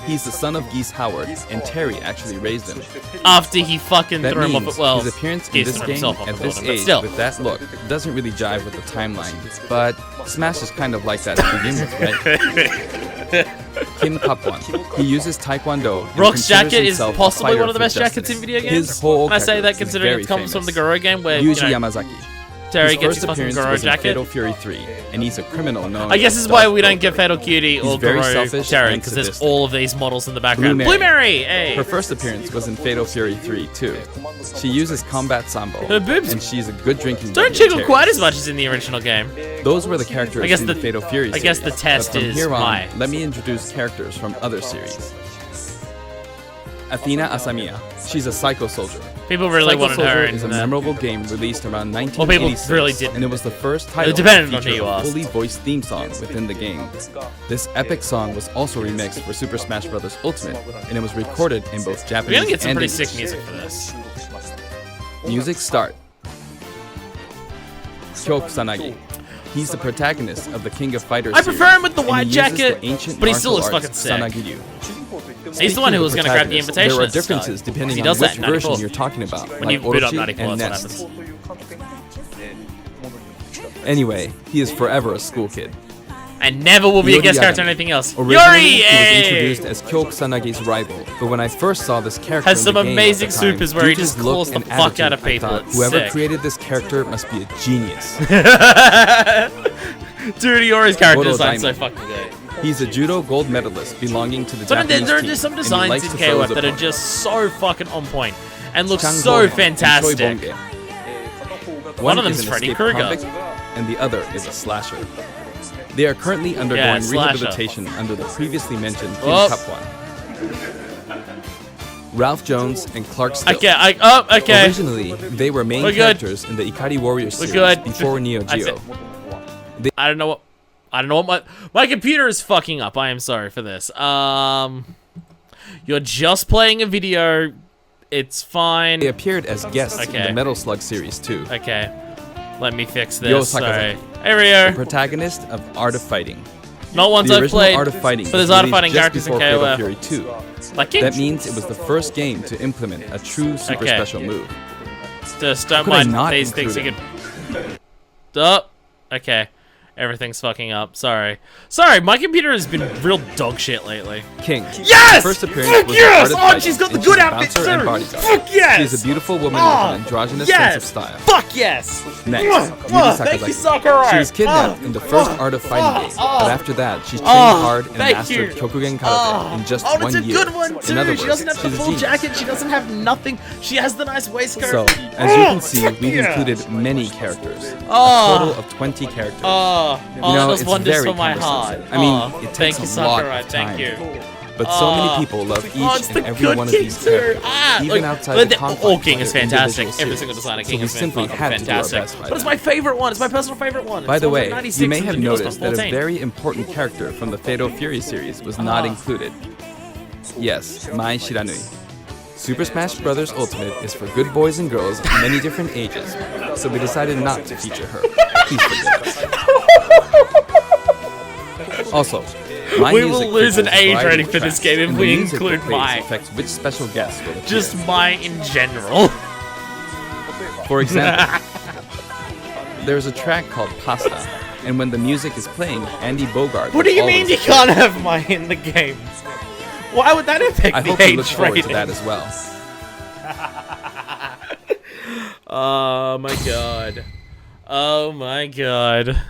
B: He's the son of Geese Howard, and Terry actually raised him.
A: after he fucking
B: That
A: threw him
B: means
A: off. Well,
B: his appearance in
A: he
B: this
A: threw
B: game
A: himself off
B: at
A: the
B: this
A: building, but
B: age
A: still.
B: with that look doesn't really jive with the timeline. But Smash is kind of like that to begin with, right? Kim Kapwan. He uses Taekwondo. and
A: Rock's
B: considers
A: jacket is
B: himself a
A: possibly
B: fighter
A: one of the
B: for
A: best jackets
B: justice.
A: in video games.
B: His whole
A: And I say
B: character
A: that
B: is
A: considering
B: very
A: it comes from the
B: famous.
A: Goro game where
B: Yuji
A: you know,
B: Yamazaki.
A: Terry
B: His
A: gets
B: first
A: his fucking
B: appearance
A: Goro
B: was in
A: jacket.
B: Fatal Fury 3, and he's a criminal known
A: I guess
B: as
A: this is why
B: Dark
A: we don't
B: Bogard.
A: get Fatal Cutie or
B: He's very
A: Goro
B: selfish
A: Terry
B: and
A: because there's
B: sadistic.
A: all of these models in the background.
B: Blue
A: Blue
B: Mary.
A: Mary, hey.
B: Her first appearance was in Fatal Fury 3 too. She uses combat sambo,
A: Her boobs
B: and she's a good drinking
A: don't
B: buddy of
A: jiggle
B: Terry's.
A: quite as much as in the original game.
B: Those were the characters
A: I guess
B: in
A: the-
B: the Fatal Fury
A: I guess
B: series,
A: the test
B: but from
A: is
B: here on,
A: my-
B: let me introduce characters from other series. Athena Asamiya. She's a psycho soldier.
A: People really
B: Psycho
A: wanted her
B: Soldier
A: in
B: is a
A: the...
B: memorable game released around
A: people
B: 1986,
A: really didn't.
B: and it was the first title
A: depended
B: to
A: on who
B: feature
A: you
B: a
A: asked.
B: fully voiced theme song within the game. This epic song was also remixed for Super Smash Bros. Ultimate, and it was recorded in both
A: We're
B: Japanese
A: gonna get some
B: and
A: pretty
B: English.
A: sick music for this.
B: Music start. Kyo Kusanagi. He's the protagonist of the King of Fighters
A: I prefer
B: series,
A: him with the
B: and
A: white
B: he uses
A: jacket,
B: the ancient
A: but he still
B: martial
A: looks
B: arts
A: fucking sick.
B: Sanagiryu.
A: He's the one who was gonna grab the
B: Protagonist,
A: invitation.
B: There are
A: at the start.
B: differences depending
A: He
B: on
A: does
B: which
A: that in 94.
B: version you're talking about,
A: When
B: like
A: you boot up
B: Orochi
A: 94,
B: and
A: that's
B: Nest.
A: what happens.
B: Anyway, he is forever a school kid.
A: And never will be a
B: Yori
A: guest character
B: Yagami.
A: or anything else.
B: Originally,
A: Yori!
B: he was
A: Hey!
B: introduced as Kyo Kusanagi's rival, but when I first saw this character
A: Has
B: in
A: some
B: the game
A: amazing
B: at the time,
A: supers where he
B: due to
A: just
B: his look
A: claws the
B: and
A: fuck out of
B: attitude, I
A: people.
B: thought,
A: It's
B: whoever
A: sick.
B: created this character must be a genius.
A: Dude, Yori's character
B: Goro
A: design so
B: Daimon.
A: fucking good.
B: He's a judo gold medalist belonging to the Japanese
A: There are
B: team,
A: just some
B: and he
A: designs
B: likes
A: in
B: to throw his
A: KOF that are
B: opponent.
A: just so fucking on point and look
B: Chang
A: so
B: Bo and Choi
A: fantastic.
B: Bonge.
A: One of
B: is
A: them's
B: an
A: Freddy
B: escaped
A: Krueger.
B: convict, and the other is a slasher. They are currently undergoing
A: Yeah, slasher.
B: rehabilitation under the previously mentioned Kim
A: Oh.
B: Kapwan. Ralph Jones and Clark Still.
A: Okay.
B: Originally, they were main
A: We're good.
B: characters in the Ikari Warrior series
A: good.
B: before Neo
A: I
B: Geo.
A: I don't know what my computer is fucking up. I am sorry for this. You're just playing a video. It's fine.
B: They appeared as guests in
A: Okay.
B: the Metal Slug series too.
A: Okay. Let me fix this.
B: Yo
A: Sorry.
B: Sakazaki.
A: Hey Rio.
B: Protagonist of Art of Fighting.
A: Not ones
B: The
A: I've
B: original
A: played.
B: Art of Fighting
A: but there's
B: was
A: Art of
B: released
A: Fighting
B: just
A: characters in
B: before Fatal
A: KOF.
B: Fury 2.
A: Like
B: That means it was the first game to implement a true super
A: Okay.
B: special move.
A: just don't
B: Could I
A: mind
B: not
A: these things. You
B: include
A: can. Okay. Everything's fucking up. Sorry, my computer has been real dog shit lately.
B: King.
A: Yes!
B: Her first appearance
A: Fuck
B: was
A: yes!
B: in Art of
A: Oh,
B: Fighting,
A: she's got the
B: and
A: good
B: she's a
A: outfit
B: bouncer and
A: too!
B: bodyguard.
A: Fuck yes!
B: She's a beautiful woman
A: Oh,
B: with an androgynous
A: yes!
B: sense of style.
A: Fuck yes!
B: Next,
A: Mwah,
B: Yuri
A: thank you,
B: Sakazaki.
A: Sakurai.
B: She was kidnapped in the first Art of Fighting game, but after that, she's trained hard and
A: thank
B: mastered
A: you.
B: Kyokugen Karate in just
A: Oh,
B: 1
A: that's a
B: year.
A: good one too.
B: In other
A: She
B: words,
A: doesn't have
B: she's
A: the
B: a
A: full
B: genius.
A: jacket. She doesn't have nothing. She has the nice waistcoat.
B: So, as you can see,
A: fuck
B: we've
A: yeah.
B: included many characters.
A: Oh.
B: A total of 20 characters.
A: It
B: know,
A: does
B: it's
A: wonders
B: very
A: for my
B: cumbersome.
A: heart.
B: I mean, it
A: thank
B: takes
A: you,
B: a lot
A: Sakurai.
B: of
A: Thank
B: time.
A: you.
B: But so many people love
A: it's
B: each
A: the
B: and every
A: good
B: one of
A: King
B: these
A: too.
B: characters, even outside the
A: all
B: confines
A: King
B: of
A: is
B: their
A: fantastic.
B: individual
A: Every
B: series.
A: single design of
B: So
A: King
B: we
A: is
B: simply had to do our
A: fantastic.
B: best by
A: But it's
B: them.
A: my favorite one. It's my personal favorite one.
B: By
A: It's
B: the
A: from
B: way,
A: 96
B: you may
A: and
B: have
A: the newest
B: noticed
A: one's
B: that a
A: 14.
B: very important character from the Fatal Fury series was not included. Yes, Mai Shiranui. Super Smash Bros. Ultimate is for good boys and girls of many different ages, so we decided not to feature her. Please forgive us. Also, my
A: We
B: music
A: will lose an
B: features a
A: age
B: variety
A: rating
B: of
A: for this
B: tracks,
A: game if
B: and
A: we
B: the music
A: include
B: that plays
A: Mai.
B: affects which special guests will appear.
A: Just mine in general.
B: For example, there's a track called Pasta, and when the music is playing, Andy Bogard.
A: What do you
B: will
A: mean
B: always
A: you
B: appear.
A: can't have mine in the game? Why would that affect
B: I
A: the
B: hope you
A: age
B: look forward
A: rating?
B: to that as well.
A: Oh my god. Oh my god.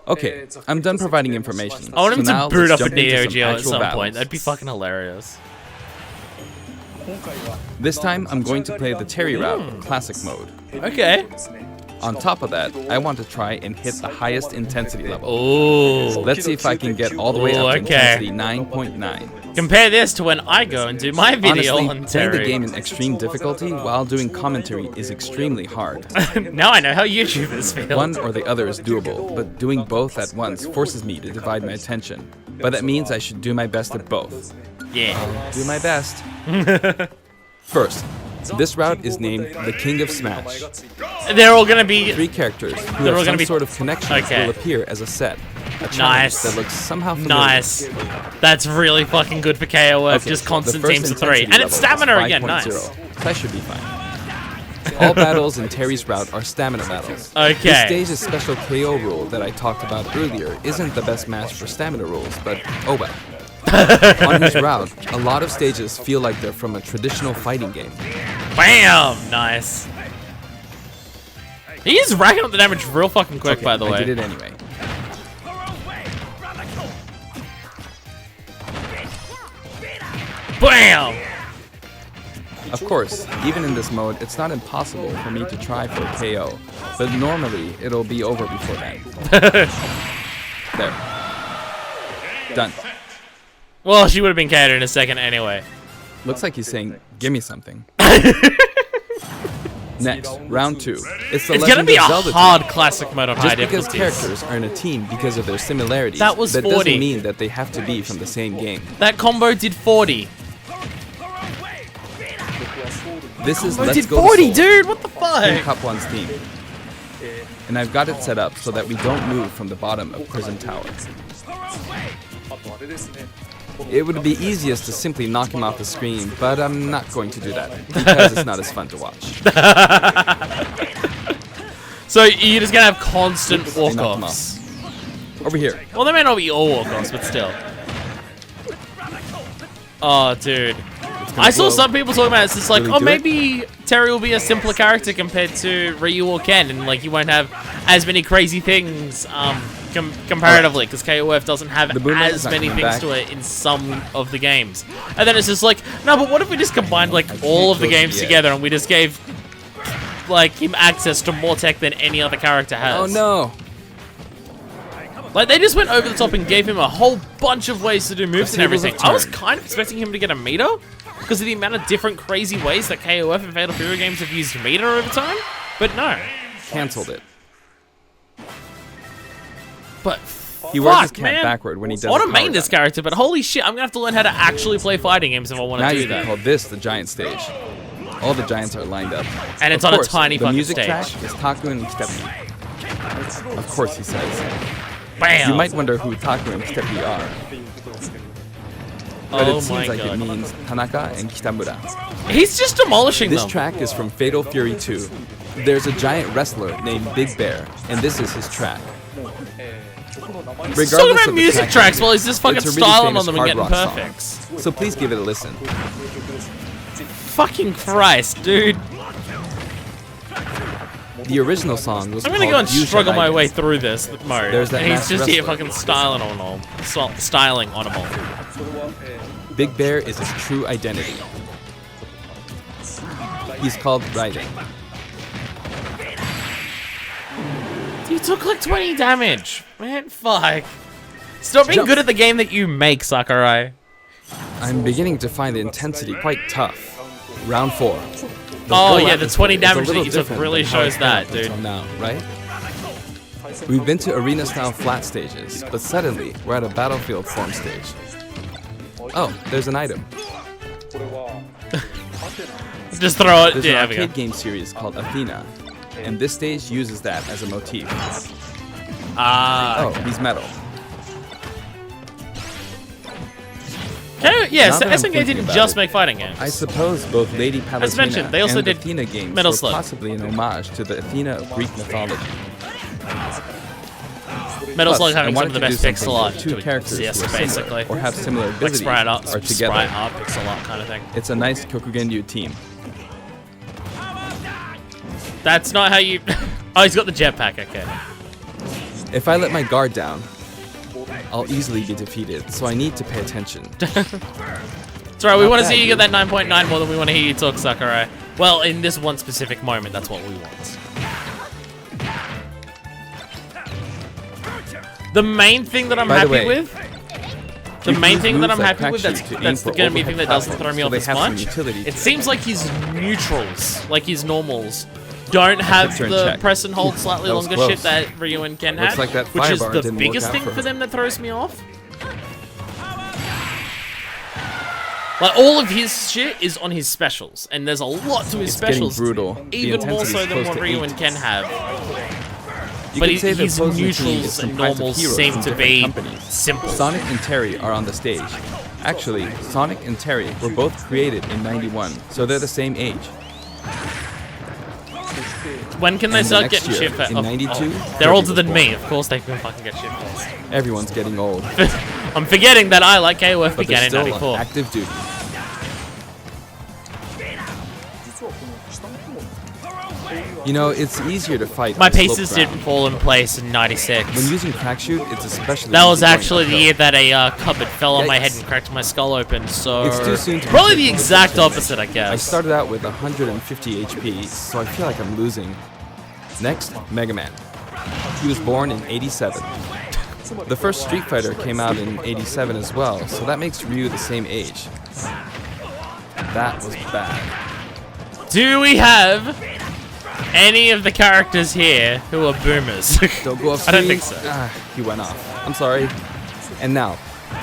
B: Okay, I'm done providing information.
A: I want him
B: so now
A: to boot
B: let's
A: up a
B: jump into
A: Neo
B: some
A: Geo at
B: actual
A: some
B: battles.
A: point. That'd be fucking hilarious.
B: This time, I'm going to play the Terry route, Classic mode.
A: Okay.
B: On top of that, I want to try and hit the highest intensity level.
A: Ooh.
B: Let's see if I can get all the way up to intensity 9.9.
A: Compare this to when I go and do my video
B: Honestly,
A: on
B: playing
A: Terry.
B: the game in extreme difficulty while doing commentary is extremely hard.
A: Now I know how YouTubers feel.
B: One or the other is doable, but doing both at once forces me to divide my attention. But that means I should do my best at both.
A: Yeah.
B: Do my best. First, this route is named the King of Smash.
A: They're all gonna be
B: 3 characters who
A: They're all
B: have
A: gonna
B: some
A: be-
B: sort of connection
A: Okay.
B: will appear as a set. A challenge
A: Nice.
B: that looks somehow familiar.
A: nice. That's really fucking good for KOF.
B: Okay,
A: just
B: the
A: constant
B: first
A: teams of 3.
B: intensity
A: And it's
B: level is
A: stamina again.
B: 5.0,
A: Nice.
B: So I should be fine. All battles in Terry's route are stamina battles.
A: Okay.
B: This stage's special KO rule that I talked about earlier isn't the best match for stamina rules, but oh well. On his route, a lot of stages feel like they're from a traditional fighting game.
A: Bam! Nice. He is racking up the damage real fucking quick,
B: Okay,
A: by the way.
B: I did it anyway.
A: Bam!
B: Of course, even in this mode, it's not impossible for me to try for a KO, but normally it'll be over before that. There. Done.
A: Well, she would have been catered in a second anyway.
B: Looks like he's saying, give me something. Next, round 2. It's the
A: It's gonna
B: Legend
A: be a
B: of Zelda
A: hard
B: team.
A: classic mode of high
B: Just because
A: difficulties.
B: characters are in a team because of their similarities,
A: That was 40.
B: doesn't mean that they have to be from the same game.
A: That combo did 40.
B: This is
A: Combo
B: Let's
A: did
B: Go
A: 40,
B: Soul,
A: dude! What the
B: Team
A: fuck?
B: Cup 1's team. And I've got it set up so that we don't move from the bottom of Prison Tower. It would be easiest to simply knock him off the screen, but I'm not going to do that, because it's not as fun to watch.
A: So you're just gonna have constant
B: Oops, I knocked him
A: walk-offs.
B: Over here.
A: Well, they may not be all walk-offs, but still. Oh, dude. I saw
B: blow.
A: some people talking about it. It's just like,
B: Will he
A: oh,
B: do
A: maybe Terry will be a simpler character compared to Ryu or Ken, and like you won't have as many crazy things comparatively, because KOF doesn't have
B: The boomerang
A: as
B: is not
A: many
B: coming
A: things
B: back.
A: to it in some of the games. And then it's just like, no, but what if we just combined like all of the
B: go to
A: games
B: the edge.
A: together and we just gave like him access to more tech than any other character has?
B: Oh no!
A: Like, they just went over the top and gave him a whole bunch of ways to do moves and
B: tables have
A: everything. I was
B: turned.
A: kind of expecting him to get a meter, because of the amount of different crazy ways that KOF and Fatal Fury games have used meter over time. But no.
B: Cancelled it.
A: But
B: He wears his
A: fuck,
B: cap
A: man.
B: backward when he does
A: I want
B: a
A: to
B: power
A: main this
B: dunk.
A: character, but holy shit, I'm going to have to learn how to actually play fighting games if I want
B: Now
A: to
B: you
A: do
B: can
A: that.
B: call this the giant stage. All the giants are lined up.
A: And it's
B: Of
A: on a
B: course,
A: tiny
B: the
A: fucking
B: music
A: stage.
B: track is Taku and Kitepi. Of course he says.
A: Bam!
B: You might wonder who Taku and Kitepi are, but
A: Oh
B: it seems
A: my
B: like
A: god.
B: it means Tanaka and Kitamura.
A: He's just demolishing
B: This
A: them.
B: track is from Fatal Fury 2. There's a giant wrestler named Big Bear, and this is his track.
A: He's talking about
B: of the
A: music
B: track
A: tracks
B: name,
A: while he's just fucking
B: it's a really
A: styling on
B: famous
A: them and
B: hard
A: getting
B: rock song.
A: perfects.
B: So please give it a listen.
A: Fucking Christ, dude.
B: The original song was
A: I'm
B: called
A: gonna go and
B: You
A: struggle
B: Shall
A: my
B: Guide
A: way
B: Us.
A: through this mode.
B: There's that
A: and he's
B: masked
A: just here
B: wrestler.
A: fucking styling on them all.
B: Big Bear is his true identity. He's called Raiden.
A: You took like 20 damage. Man, fuck. Stop being
B: Jump.
A: good at the game that you make, Sakurai.
B: I'm beginning to find the intensity quite tough. Round 4.
A: Oh,
B: whole
A: yeah, the 20
B: atmosphere is a
A: damage that
B: little
A: you took
B: different
A: really
B: than how
A: shows
B: it's been
A: that,
B: up
A: dude.
B: until now, right? We've been to arena-style flat stages, but suddenly we're at a battlefield form stage. Oh, there's an item.
A: Just throw it.
B: There's
A: Yeah,
B: an
A: there we
B: arcade
A: go.
B: game series called Athena, and this stage uses that as a motif.
A: Ah.
B: Oh, he's metal.
A: Okay, yeah,
B: Now
A: so
B: that I'm
A: SNK
B: thinking
A: didn't
B: about
A: just
B: it,
A: make fighting games.
B: I suppose both Lady Palutena
A: mentioned, they also
B: and the
A: did
B: Athena games
A: Metal
B: were
A: Slug.
B: possibly an homage to the Athena of Greek mythology.
A: Metal
B: Plus,
A: Slug
B: I
A: having some
B: wanted
A: of the
B: to do
A: best
B: something
A: pixel art
B: where two
A: to
B: characters
A: exist,
B: who are similar
A: basically.
B: or have similar
A: Like
B: abilities
A: sprite art,
B: are together.
A: sprite art, pixel art kind of thing.
B: It's a nice Kyokugenryu team.
A: That's not how you... Oh, he's got the jetpack, okay.
B: If I let my guard down, I'll easily be defeated, so I need to pay attention.
A: It's alright, we
B: Not
A: want to
B: bad,
A: see you get
B: dude.
A: that 9.9 more than we want to hear you talk, Sakurai. Well, in this one specific moment, that's what we want. The main thing that I'm
B: By the
A: happy
B: way,
A: with... The
B: you can
A: main
B: use
A: thing that I'm
B: moves
A: happy
B: like
A: with,
B: crack
A: that's
B: shoot to aim for
A: going to be the thing that
B: overhead
A: doesn't throw me
B: platforms,
A: off
B: so
A: as
B: they have some
A: much.
B: utility
A: It
B: to
A: seems like his neutrals, like his normals, don't have
B: Picture in
A: the
B: check.
A: press and hold slightly
B: That was
A: longer
B: close.
A: shit that Ryu and Ken
B: Looks
A: had,
B: like that
A: which is
B: firebar
A: the
B: didn't work
A: biggest
B: out
A: thing
B: for
A: for
B: him.
A: them that throws me off. Like, all of his shit is on his specials, and there's a lot to his
B: It's getting
A: specials,
B: brutal. The
A: even more
B: intensity
A: so
B: is
A: than
B: close
A: what
B: to
A: Ryu
B: 8.
A: and Ken have.
B: You
A: But
B: can say that
A: his
B: opposing team
A: neutrals
B: is
A: and
B: comprised of
A: normals
B: heroes
A: seem
B: from
A: to
B: different
A: be
B: companies.
A: simple.
B: Sonic and Terry are on the stage. Actually, Sonic and Terry were both created in '91, so they're the same age.
A: When can they
B: And the
A: start
B: next
A: getting
B: year,
A: shit for?
B: in 92,
A: they're
B: Kirby
A: older
B: was
A: than
B: born.
A: me. Of course they can fucking get shit first.
B: Everyone's getting old,
A: I'm forgetting that I, like KOF,
B: but
A: began
B: they're
A: in
B: still on
A: 94.
B: active duty. You know, it's easier to fight
A: My
B: on slope
A: pieces
B: ground.
A: didn't fall in place in 96.
B: When using crack shoot, it's especially
A: That was
B: easy going
A: actually the
B: uphill.
A: year that a cupboard fell on my head
B: Yikes.
A: and cracked my skull open, so...
B: It's too soon to be
A: probably the
B: taking
A: exact
B: this
A: opposite, I guess.
B: I started out with 150 HP, so I feel like I'm losing. Next, Mega Man. He was born in 87. The first Street Fighter came out in 87 as well, so that makes Ryu the same age. That was bad.
A: Do we have any of the characters here who are boomers?
B: Don't go off
A: I don't
B: screen.
A: think so.
B: He went off. I'm sorry. And now,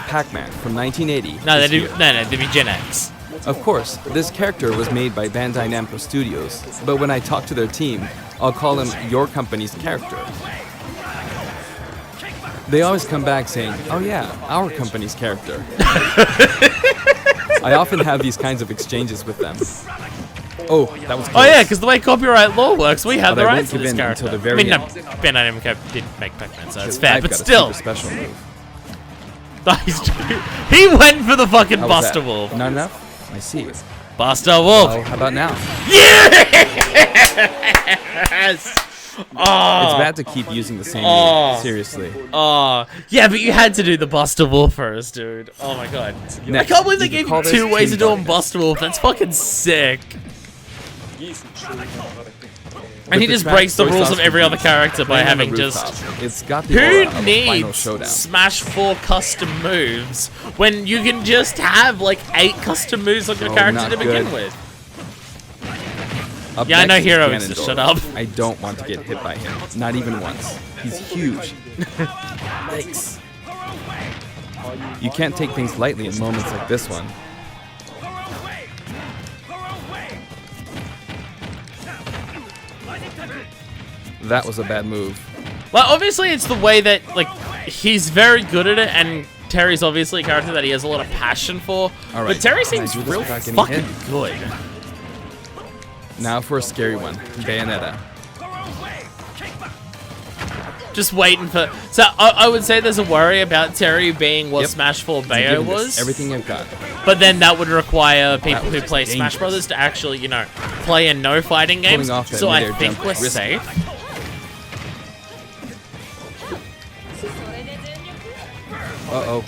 B: Pac-Man from 1980.
A: No,
B: is
A: they do.
B: here.
A: No, they'd be Gen X.
B: Of course, this character was made by Bandai Namco Studios, but when I talk to their team, I'll call him your company's character. They always come back saying, oh yeah, our company's character. I often have these kinds of exchanges with them. Oh, that was close.
A: Oh yeah, because the way copyright law works, we have
B: But
A: the
B: I won't
A: rights to
B: give
A: this
B: in
A: character.
B: until the very
A: I mean, no,
B: end.
A: Bandai Namco did make Pac-Man, so it's fair.
B: I've
A: But
B: got
A: still,
B: a super special move.
A: he went for the fucking
B: How was
A: Buster
B: that?
A: Wolf.
B: Not enough? I see.
A: Buster Wolf.
B: Oh, how about now?
A: Yes. Oh.
B: It's bad to keep using the same
A: Oh.
B: move. Seriously.
A: Oh, yeah, but you had to do the Buster Wolf first, dude. Oh my god. I
B: Next,
A: can't believe they
B: you could
A: gave
B: call
A: you
B: this
A: 2 ways
B: Team
A: of doing
B: Darkness.
A: Buster Wolf. That's fucking sick. And he
B: With
A: just
B: the
A: breaks the
B: voice
A: rules of
B: option
A: every other character by
B: playing on the
A: having just...
B: rooftop, it's got the
A: Who
B: aura of a final
A: needs
B: showdown.
A: Smash 4 custom moves when you can just have like 8 custom moves on your
B: Oh,
A: character
B: not
A: to begin
B: good.
A: with?
B: Up
A: Yeah, I know
B: next is
A: Hero is
B: Ganondorf.
A: just shut up.
B: I don't want to get hit by him. Not even once. He's huge. Yikes. You can't take things lightly in moments like this one. That was a bad move.
A: Well, obviously it's the way that, like, he's very good at it, and Terry's obviously a character that he has a lot of passion for.
B: All right,
A: But Terry
B: can I
A: seems
B: do this
A: real
B: without getting
A: fucking
B: hit?
A: good.
B: Now for a scary one. Bayonetta.
A: Just waiting for... So, I would say there's a worry about Terry being what
B: Yep.
A: Smash 4
B: I'm
A: Bayo
B: giving this
A: was.
B: everything I've got.
A: But then that would require people
B: was
A: who
B: just
A: play Smash
B: dangerous.
A: Brothers to actually, you know, play in no fighting games.
B: Pulling off that
A: So I
B: midair
A: think
B: jump
A: we're
B: was risky.
A: safe.
B: Uh-oh.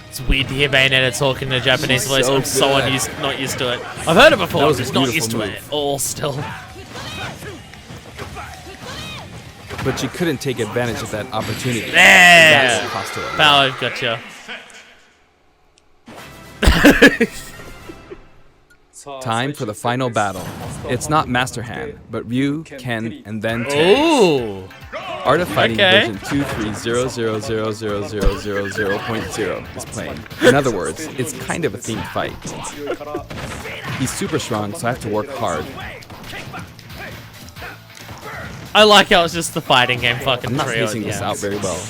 A: It's weird to hear Bayonetta talking in a Japanese voice.
B: So
A: I'm so
B: good.
A: not used to it. I've heard it before,
B: That
A: I'm
B: was a
A: just not
B: beautiful
A: used to
B: move.
A: it at all still.
B: But you couldn't take advantage of that opportunity.
A: There!
B: That's cost her a lot.
A: Power, gotcha.
B: Time for the final battle. It's not Master Hand, but Ryu, Ken, and then Terry.
A: Ooh!
B: Art of Fighting
A: Okay.
B: version 230000000.0 is playing. In other words, it's kind of a themed fight. He's super strong, so I have to work hard.
A: I like how it's just the fighting game fucking
B: I'm not
A: trio.
B: spacing this out very well.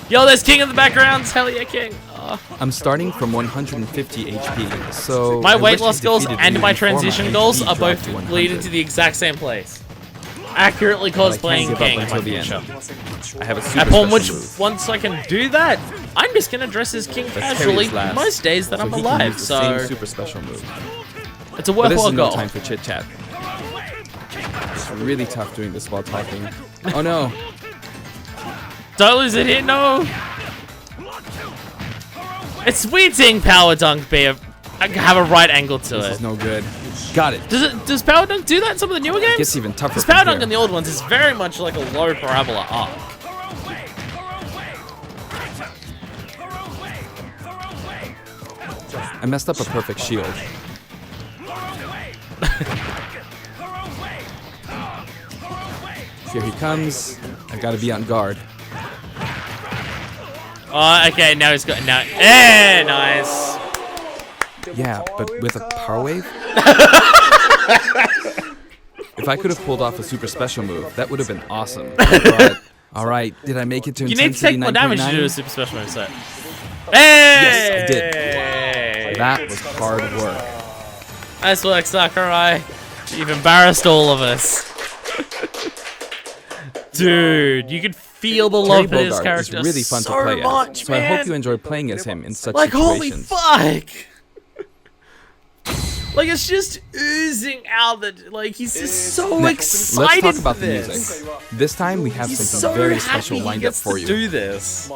A: Yo, there's King in the background. Hell yeah, King. Oh.
B: I'm starting from 150 HP, so
A: My
B: I
A: weight
B: wish I
A: loss goals
B: defeated
A: and
B: Ryu
A: my
B: before
A: transition
B: HP
A: goals are
B: dropped
A: both
B: to 100.
A: leading to the exact same place. Accurately
B: But I
A: cosplaying
B: can't give
A: King
B: up
A: in my
B: until the
A: future.
B: end. I have a super
A: Upon
B: special
A: which,
B: move.
A: once I can do that, I'm just gonna dress as King
B: Terry's
A: casually
B: last,
A: most days that
B: so
A: I'm
B: he can
A: alive.
B: use the same
A: So
B: super special move.
A: it's a
B: But this
A: worthwhile
B: is no
A: goal.
B: time for chit chat. It's really tough doing this while talking. Oh no!
A: Don't lose it here, no. It's weird seeing Power Dunk be a have a right angle to
B: This
A: it.
B: is no good. Got it.
A: Does Power Dunk do that in some of the newer games?
B: Gets even tougher.
A: Because Power Dunk in the old ones is very much like a low parabola arc.
B: I messed up a perfect shield. Here he comes. I've got to be on guard.
A: Oh, okay, now he's got now. Eh, nice.
B: Yeah, but with a power wave? If I could have pulled off a super special move, that would have been awesome. But, alright, did I make it to
A: You need to
B: intensity
A: take more damage to
B: 9.9?
A: do a super special move set. Hey!
B: Yes, I did. That was hard work.
A: Nice work, Sakurai. You've embarrassed all of us. Dude, you can feel the love for
B: Terry
A: his
B: Bogard
A: character
B: is really fun
A: so
B: to play
A: much,
B: as, so I
A: man.
B: hope you enjoy playing as him in such
A: Like, holy
B: situations.
A: fuck! Like, it's just oozing out that, like, he's just so
B: Next,
A: excited
B: let's talk about
A: for
B: the
A: this.
B: music. This time we have
A: He's
B: something
A: so
B: very
A: happy
B: special
A: he
B: lined up
A: gets
B: for
A: to
B: you.
A: do this.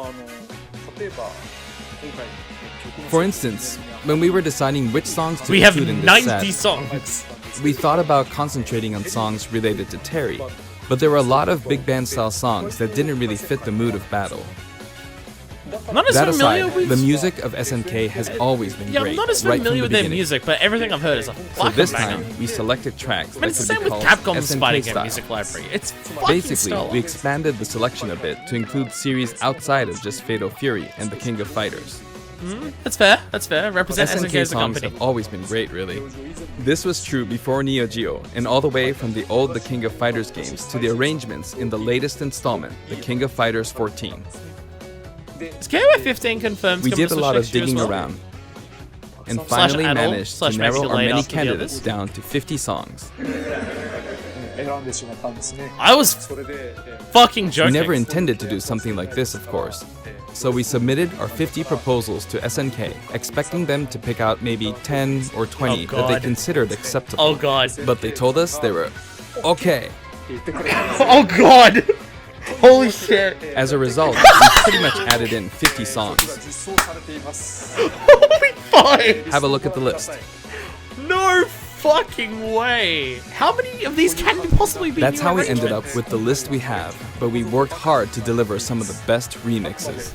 B: For instance, when we were deciding which songs to
A: We have
B: include in this
A: 90
B: set,
A: songs.
B: we thought about concentrating on songs related to Terry, but there were a lot of big band style songs that didn't really fit the mood of battle.
A: I'm not as
B: That
A: familiar
B: aside,
A: with
B: the music of SNK has always been
A: Yeah,
B: great.
A: I'm not as
B: right from
A: familiar
B: the
A: with their
B: beginning.
A: music, but everything I've heard is a
B: So
A: fucking
B: this
A: banger.
B: time, we selected tracks
A: I mean,
B: that
A: it's the
B: could
A: same
B: be
A: with
B: called
A: Capcom's
B: SNK
A: fighting game
B: style.
A: music library. It's fucking
B: Basically,
A: stellar.
B: we expanded the selection a bit to include series outside of just Fatal Fury and the King of Fighters.
A: That's fair. That's fair. Represent SNK
B: SNK
A: as a
B: songs
A: company.
B: have always been great, really. This was true before Neo Geo, and all the way from the old The King of Fighters games to the arrangements in the latest installment, The King of Fighters 14.
A: Is KOF 15 confirmed?
B: We
A: coming
B: did
A: to
B: a
A: Switch
B: lot of
A: next year as
B: digging
A: well?
B: around, and
A: Slash
B: finally
A: add all,
B: managed
A: slash
B: to
A: makes
B: narrow
A: you
B: our
A: late
B: many
A: after the
B: candidates
A: others?
B: down to 50 songs.
A: I was fucking
B: We
A: joking.
B: never intended to do something like this, of course. So we submitted our 50 proposals to SNK, expecting them to pick out maybe 10 or 20 that they
A: God.
B: considered acceptable.
A: Oh god.
B: But they told us they were okay.
A: Oh god. Holy shit.
B: As a result, we pretty much added in 50 songs.
A: Holy fuck.
B: Have a look at the list.
A: No fucking way. How many of these can possibly be?
B: That's
A: new
B: how we ended up
A: arrangements?
B: with the list we have, but we worked hard to deliver some of the best remixes.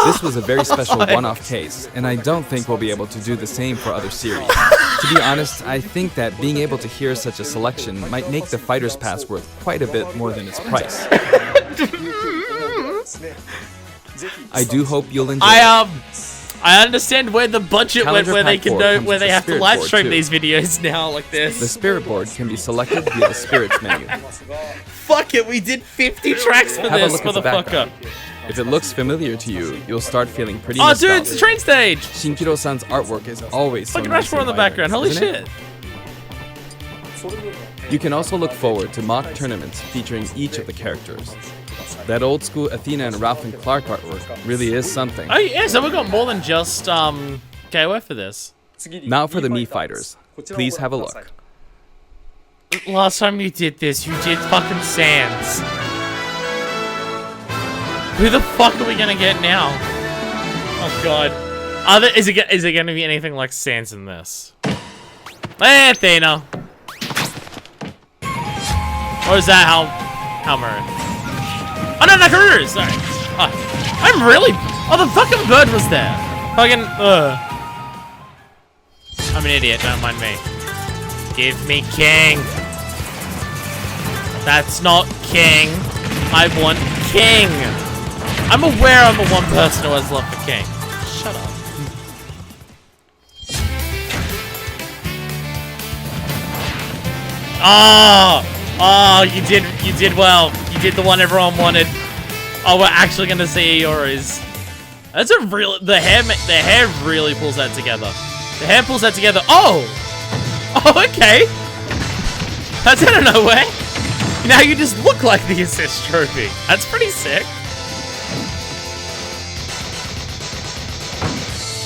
B: This was a very special one-off case, and I don't think we'll be able to do the same for other series. To be honest, I think that being able to hear such a selection might make the Fighter's Pass worth quite a bit more than its price. I do hope you'll enjoy it.
A: I understand where the budget went,
B: Challenger
A: where they
B: Pack
A: can
B: 4
A: do,
B: comes
A: where
B: with
A: they
B: the
A: have to
B: Spirit
A: live
B: Board,
A: stream
B: too.
A: these videos now like this.
B: The Spirit Board can be selected via the Spirits menu.
A: Fuck it, we did 50 tracks for
B: Have a
A: this,
B: look at the
A: motherfucker.
B: background. If it looks familiar to you, you'll start feeling pretty
A: Oh,
B: nostalgic.
A: dude, it's the train stage.
B: Shinkiro-san's artwork is always so
A: Fucking
B: nice
A: Rush 4 in
B: and
A: the
B: vibrant,
A: background. Holy
B: isn't
A: shit.
B: it? You can also look forward to mock tournaments featuring each of the characters. That old school Athena and Ralph and Clark artwork really is something.
A: Oh yeah, so we got more than just KOF for this.
B: Now for the Mii Fighters. Please have a look.
A: Last time you did this, you did fucking Sans. Who the fuck are we gonna get now? Oh god. Is it gonna be anything like Sans in this? Hey, Athena. Or is that Halmarin? Oh no, Nakaruru, sorry. Oh, I'm really. Oh, the fucking bird was there. Fucking. I'm an idiot. Don't mind me. Give me King. That's not King. I want King. I'm aware I'm the one person who has love for King. Shut up. Oh, you did well. You did the one everyone wanted. Oh, we're actually gonna see Iori's. That's a real. The hair really pulls that together. The hair pulls that together. Oh, okay. That's out of nowhere. Now you just look like the assist trophy. That's pretty sick.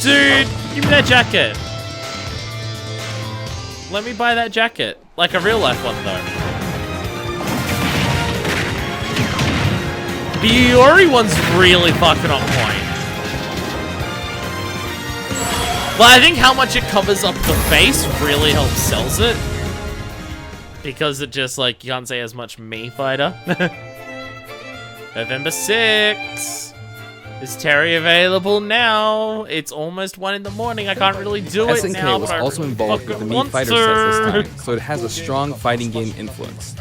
A: Dude, give me that jacket. Let me buy that jacket. Like a real life one, though. The Iori one's really fucking on point. Well, I think how much it covers up the face really helps sells it. Because it just, like, you can't say as much Mii Fighter. November 6th. Is Terry available now? It's almost 1 in the morning. I can't really do it
B: SNK
A: now.
B: was
A: but I
B: also
A: really
B: involved with the Mii Fighter sets this time, so it has a strong fighting game influence.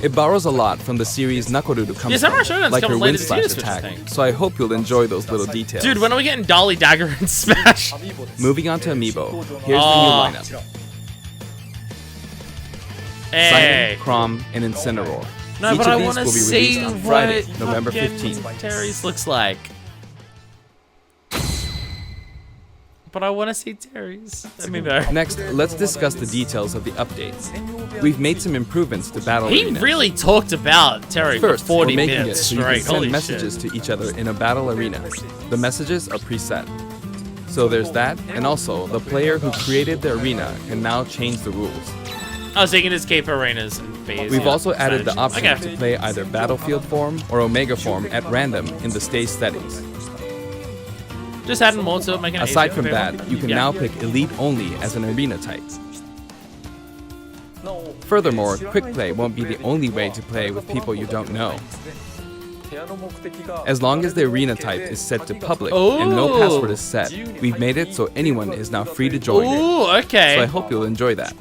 B: It borrows a lot from the series Nakoru to come
A: Samurai Shodown's
B: like her
A: coming
B: wind
A: later this
B: slash
A: year, Switch
B: attack,
A: thing.
B: so I hope you'll enjoy those little details.
A: Dude, when are we getting Dolly Dagger and Smash?
B: Moving on to Amiibo, here's the new lineup.
A: Hey.
B: Sidon, Chrom, and Incineroar.
A: No,
B: Each
A: but
B: of
A: I
B: these
A: want to
B: will be
A: see
B: released on Friday,
A: what
B: November
A: fucking
B: 15th.
A: Terry's looks like. But I want to see Terry's.
B: Next, let's discuss the details of the updates. We've made some improvements to Battle
A: He
B: Arena.
A: really talked about Terry
B: First,
A: for 40
B: we're making
A: minutes
B: it so you can
A: straight.
B: send
A: Holy
B: messages
A: shit.
B: to each other in a battle arena. The messages are preset. So there's that, and also, the player who created the arena can now change the rules.
A: I was thinking just keep arenas and phase.
B: We've also added the option
A: Okay.
B: to play either Battlefield form or Omega form at random in the stage settings.
A: Just adding more to it, making it
B: Aside
A: easier
B: from
A: for
B: that,
A: everyone.
B: you can
A: Yeah.
B: now pick Elite only as an arena type. Furthermore, quick play won't be the only way to play with people you don't know. As long as the arena type is set to public and no
A: Ooh.
B: password is set, we've made it so anyone is now free to join it.
A: Ooh, okay.
B: So I hope you'll enjoy that.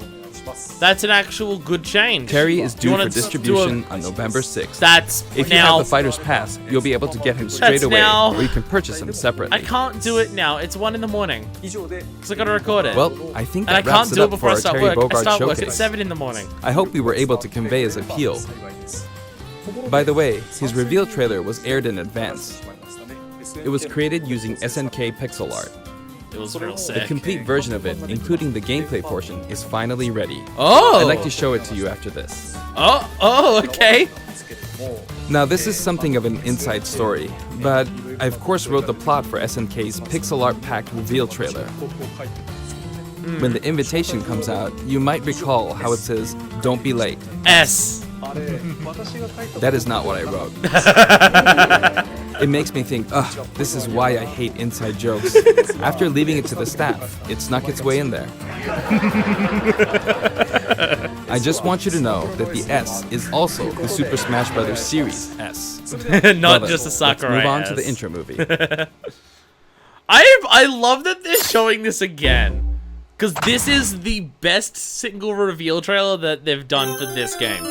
A: That's an actual good change.
B: Terry is
A: Do you
B: due
A: wanna
B: for
A: do
B: distribution on November 6th.
A: That's
B: If you
A: now.
B: have the Fighter's Pass, you'll be able to get him straight
A: That's
B: away,
A: now.
B: or you can purchase him separately.
A: I can't do it now. It's 1 in the morning. Because I gotta record it.
B: Well, I think
A: and I
B: that wraps
A: can't
B: it
A: do it
B: up for
A: before I
B: our
A: start
B: Terry
A: work. I
B: Bogard
A: start work at
B: showcase.
A: 7 in the morning.
B: I hope we were able to convey his appeal. By the way, his reveal trailer was aired in advance. It was created using SNK pixel art.
A: It was real
B: The
A: sick.
B: complete version of it, including the gameplay portion, is finally ready.
A: Oh!
B: I'd like to show it to you after this.
A: Oh, okay.
B: Now, this is something of an inside story, but I of course wrote the plot for SNK's pixel art packed reveal trailer. When the invitation comes out, you might recall how it says, "Don't be late."
A: S.
B: That is not what I wrote. It makes me think, ugh, this is why I hate inside jokes. After leaving it to the staff, it snuck its way in there. I just want you to know that the S is also the Super Smash Bros. Series S.
A: Not
B: Well,
A: just a
B: let's
A: Sakurai
B: move on
A: S.
B: to the intro movie.
A: I love that they're showing this again. Because this is the best single reveal trailer that they've done for this game.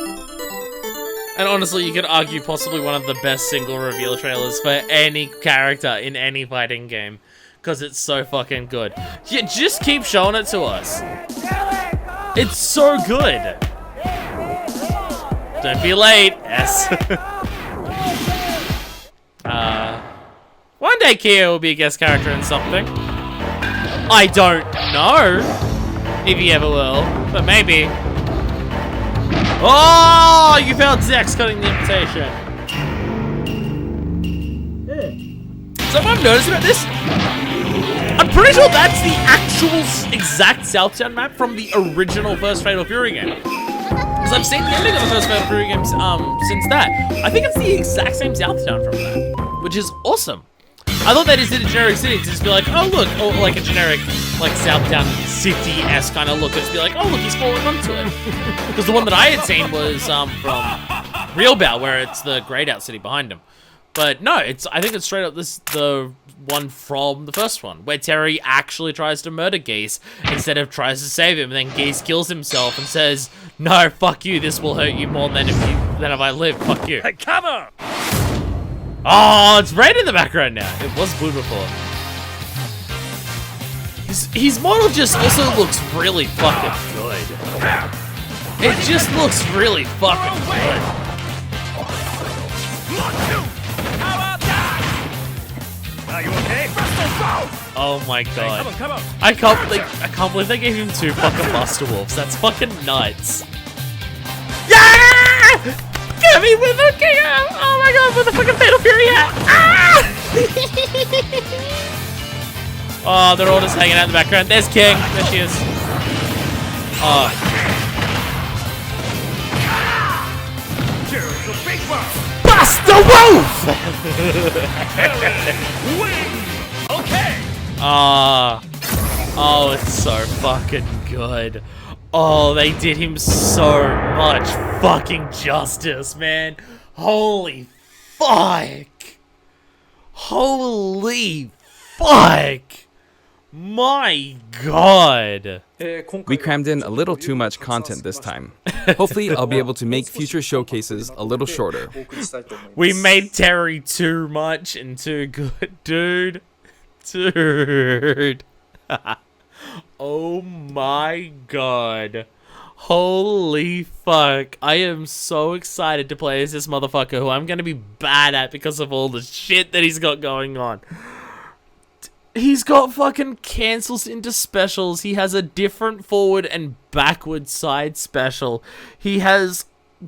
A: And honestly, you could argue possibly one of the best single reveal trailers for any character in any fighting game. Because it's so fucking good. Yeah, just keep showing it to us. It's so good. Don't be late, S. One day Kia will be a guest character in something. I don't know if he ever will, but maybe. Oh, you failed Zex cutting the invitation. So what I've noticed about this, I'm pretty sure that's the actual exact Southtown map from the original first Fatal Fury game. Because I've seen the ending of the first Fatal Fury game since that. I think it's the exact same Southtown from that, which is awesome. I thought they just did a generic city to just be like, oh look, or like a generic, like Southtown city-esque kind of look, just be like, oh look, he's falling onto it. Because the one that I had seen was from Real Bow, where it's the grayed out city behind him. But no, I think it's straight up the one from the first one, where Terry actually tries to murder Geese instead of tries to save him, and then Geese kills himself and says, no, fuck you, this will hurt you more than if I live, fuck you.
C: Hey, cover!
A: Oh, it's red in the background now. It was blue before. His model just also looks really fucking good. It just looks really fucking good.
C: Are you okay?
A: Oh my god.
C: Come on.
A: I can't believe they gave him 2 fucking Master Wolves. That's fucking nuts. Yeah! Get me with the king! Oh my god, with the fucking Fatal Fury hat! Ah! Oh, they're all just hanging out in the background. There's King. There she is. Oh.
C: Here's the big one.
A: Buster Wolf!
C: Win. Okay.
A: Ah. Oh, it's so fucking good. Oh, they did him so much fucking justice, man. Holy fuck. Holy fuck. My god.
B: We crammed in a little too much content this time. Hopefully, I'll be able to make future showcases a little shorter.
A: We made Terry too much and too good, dude. Dude. Oh my god. Holy fuck. I am so excited to play as this motherfucker who I'm gonna be bad at because of all the shit that he's got going on. He's got fucking cancels into specials. He has a different forward and backward side special. He has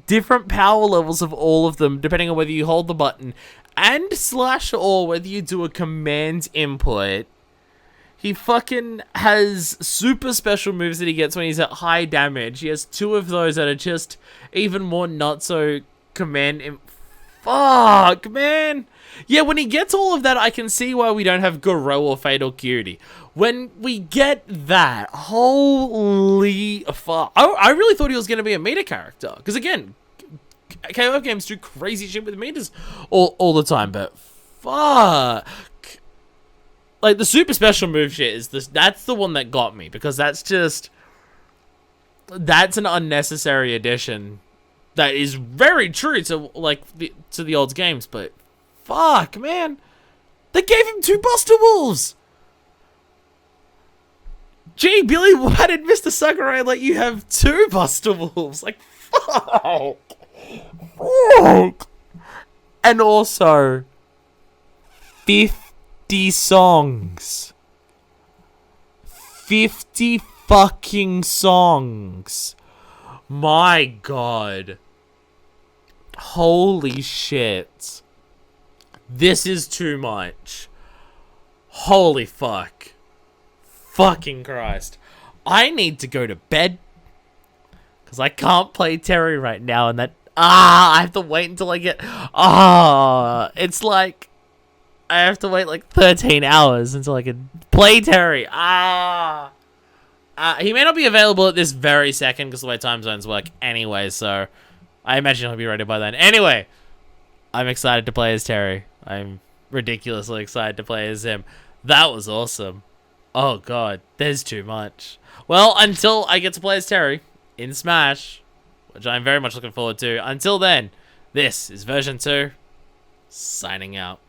A: different power levels of all of them, depending on whether you hold the button and slash or whether you do a command input. He fucking has super special moves that he gets when he's at high damage. He has 2 of those that are just even more not so command. Fuck, man. Yeah, when he gets all of that, I can see why we don't have Goro or Fatal Cutie. When we get that, holy fuck. I really thought he was going to be a meter character. Because again, KO games do crazy shit with meters all the time, but fuck. Like, the super special move shit is this. That's the one that got me. Because that's an unnecessary addition. That is very true to, like, to the old games, but fuck, man. They gave him 2 Buster Wolves. Gee, Billy, why did Mr. Sakurai let you have 2 Buster Wolves? Like, fuck. Fuck. And also, 50 songs. 50 fucking songs. My god. Holy shit. This is too much. Holy fuck. Fucking Christ. I need to go to bed. Because I can't play Terry right now. And that... I have to wait until I get... it's like... I have to wait like 13 hours until I can play Terry. He may not be available at this very second because the way time zones work anyway, so I imagine he'll be ready by then. Anyway, I'm excited to play as Terry. I'm ridiculously excited to play as him. That was awesome. Oh god, there's too much. Well, until I get to play as Terry in Smash, which I'm very much looking forward to. Until then, this is version 2, signing out.